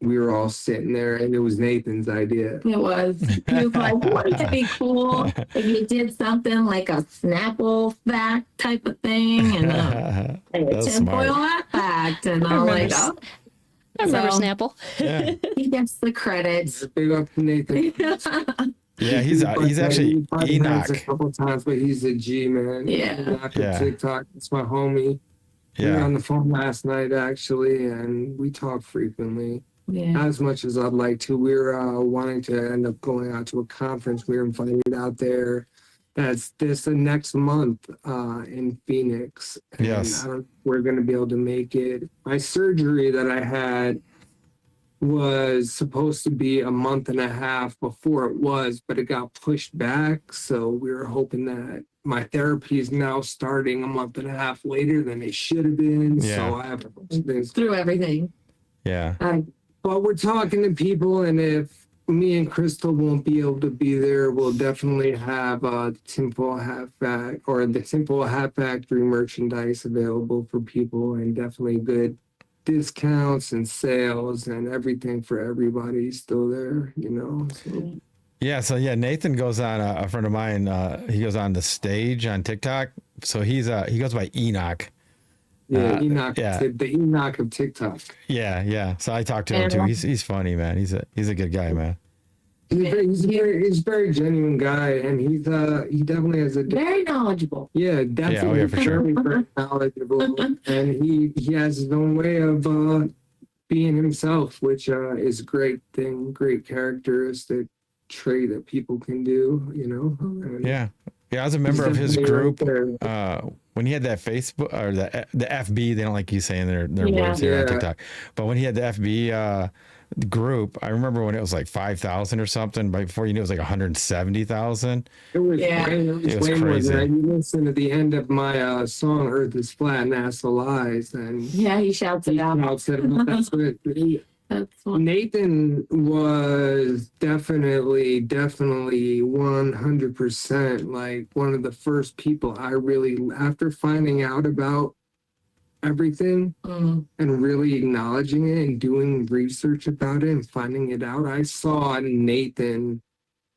we were all sitting there, and it was Nathan's idea. It was. He was like, wouldn't it be cool if you did something like a Snapple fact type of thing, and a tinfoil hat fact, and I'm like, oh. I remember Snapple. Yeah. He gets the credit. Big up to Nathan. Yeah, he's actually Enoch. A couple times, but he's a G, man. Yeah. Enoch on TikTok. It's my homie. We were on the phone last night, actually, and we talk frequently. Yeah. Not as much as I'd like to. We were wanting to end up going out to a conference. We were invited out there. That's next month in Phoenix. And yes. we're going to be able to make it. My surgery that I had was supposed to be a month and a half before it was, but it got pushed back. So we were hoping that my therapy is now starting a month and a half later than it should have been. Yeah. So I have things. Through everything. Yeah. But we're talking to people, and if me and Crystal won't be able to be there, we'll definitely have the Tinfoil Hat Fact or the Tinfoil Hat Factory merchandise available for people, and definitely good discounts and sales and everything for everybody still there, you know. So. Yeah. So yeah, Nathan goes on, a friend of mine, he goes on the stage on TikTok. So he goes by Enoch. Yeah, Enoch, yeah. the Enoch of TikTok. Yeah. Yeah. So I talked to him too. He's funny, man. He's a good guy, man. He's a very genuine guy, and he definitely has a Very knowledgeable. yeah, definitely for sure. very knowledgeable, and he has his own way of being himself, which is a great thing, great characteristic trait that people can do, you know. And Yeah. Yeah. I was a member of his group. When he had that Facebook or the FB, they don't like you saying their words here on TikTok, but when he had the FB group, I remember when it was like 5,000 or something, but before you knew it was like 170,000. It was, Yeah. it was It was way more crazy. than that. You listen to the end of my song "Earth Is Flat and That's the Lies," and Yeah, he shouts it out. that's what That's one. Nathan was definitely 100% like one of the first people I really, after finding out about everything and really acknowledging it and doing research about it and finding it out, I saw Nathan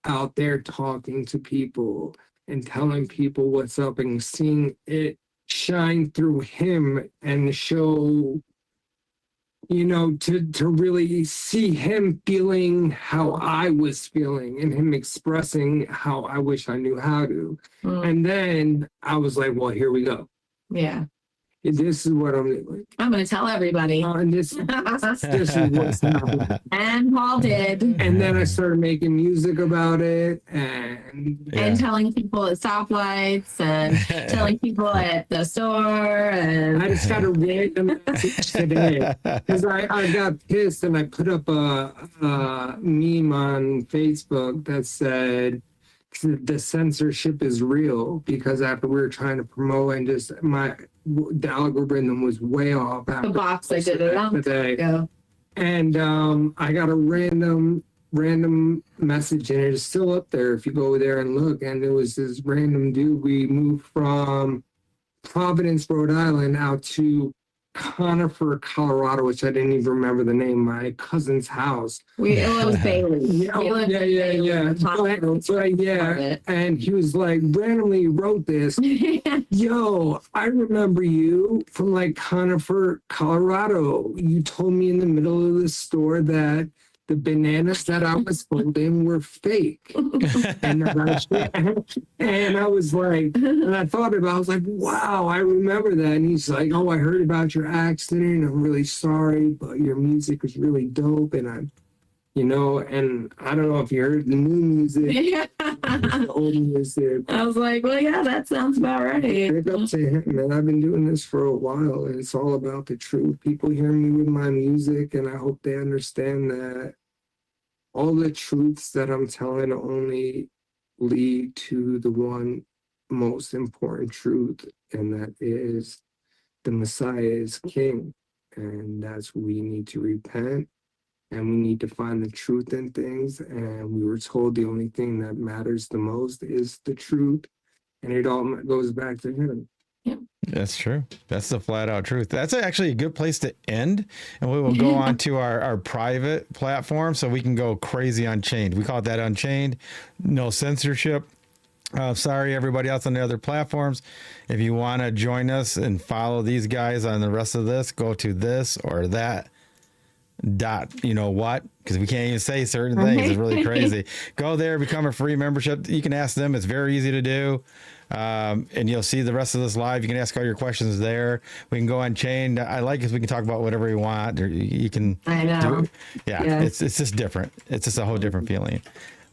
out there talking to people and telling people what's up and seeing it shine through him and show, you know, to really see him feeling how I was feeling and him expressing how I wish I knew how to. And then I was like, well, here we go. Yeah. This is what I'm doing. I'm going to tell everybody. And this is what's happening. And Paul did. And then I started making music about it and And telling people at stoplights and telling people at the store. And I just got a random message today because I got pissed and I put up a meme on Facebook that said the censorship is real, because after we were trying to promote and just the algorithm was way off after the box I did it on today. go. And I got a random message, and it is still up there if you go there and look. And it was this random dude. We moved from Providence, Rhode Island, out to Conifer, Colorado, which I didn't even remember the name. My cousin's house. It was Bailey. Yeah, and he was like, randomly wrote this. Yo, I remember you from like Conifer, Colorado. You told me in the middle of the store that the bananas that I was holding were fake. and I was like, and I thought about it, I was like, wow, I remember that. And he's like, oh, I heard about your accident. I'm really sorry, but your music was really dope. And you know, and I don't know if you heard the new music, the old music. I was like, well, yeah, that sounds about right. Big up to him, man. I've been doing this for a while, and it's all about the truth. People hear me with my music, and I hope they understand that all the truths that I'm telling only lead to the one most important truth, and that is the Messiah is King. And that's we need to repent. And we need to find the truth in things. And we were told the only thing that matters the most is the truth. And it all goes back to him. Yeah. That's true. That's the flat out truth. That's actually a good place to end. And we will go on to our private platform so we can go crazy Unchained. We call it that Unchained. No censorship. Sorry, everybody else on the other platforms. If you want to join us and follow these guys on the rest of this, go to this or that. You know what, because we can't even say certain things. It's really crazy. Go there, become a free membership. You can ask them. It's very easy to do. And you'll see the rest of this live. You can ask all your questions there. We can go Unchained. I like it. We can talk about whatever you want. Or you can. I know. It's just different. It's just a whole different feeling.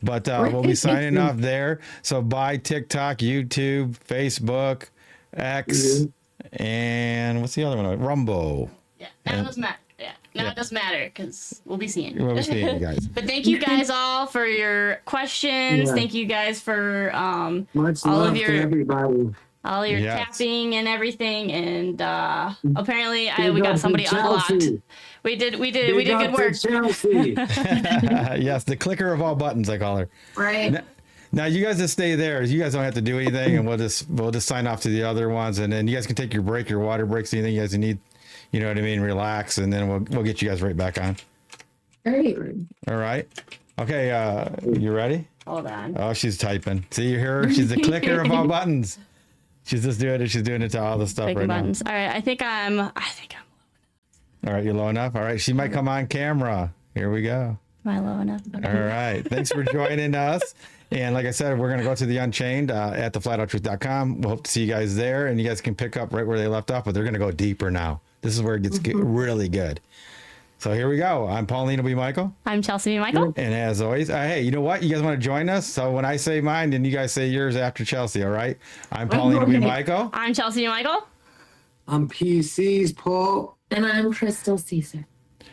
But we'll be signing off there. So buy TikTok, YouTube, Facebook, X, and what's the other one? Rumble. Yeah, that was Matt. Yeah. No, it doesn't matter because we'll be seeing you. We'll be seeing you guys. But thank you guys all for your questions. Yeah. Thank you guys for Much all love of to your everybody. Yes. tapping and everything. And apparently Big we up got to somebody unblocked. Chelsea. We did Big good up to work. Chelsea. Yes, the clicker of all buttons, I call her. Right. Now you guys just stay there. You guys don't have to do anything, and we'll just sign off to the other ones, and then you guys can take your break, your water breaks, anything you guys need. You know what I mean? Relax, and then we'll get you guys right back on. Great. All right. Okay. You ready? Hold on. Oh, she's typing. See, you hear her? She's the clicker of all buttons. She's just doing it. She's doing it to all the stuff Clicking right buttons. All right. I think I'm. now. All right, you're low enough. All right, she might come on camera. Here we go. Am I low enough? Okay. All right. Thanks for joining us. And like I said, we're going to go to the Unchained at theflatouttruth.com. We'll hope to see you guys there, and you guys can pick up right where they left off, but they're going to go deeper now. This is where it gets really good. So here we go. I'm Paulino B Michael. I'm Chelsey B Michael. And as always, hey, you know what? You guys want to join us? So when I say mine, then you guys say yours after Chelsea, all right? I'm Paulino B Michael. I'm Chelsey B Michael. I'm P.SEIZE, Paul. And I'm Crystal Caesar.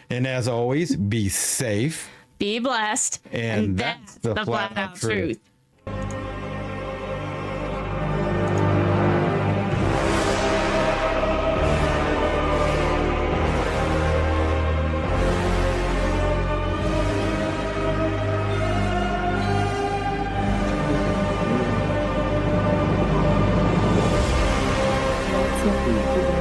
And as always, be safe. Be blessed. And that's the flat out truth. Thank you.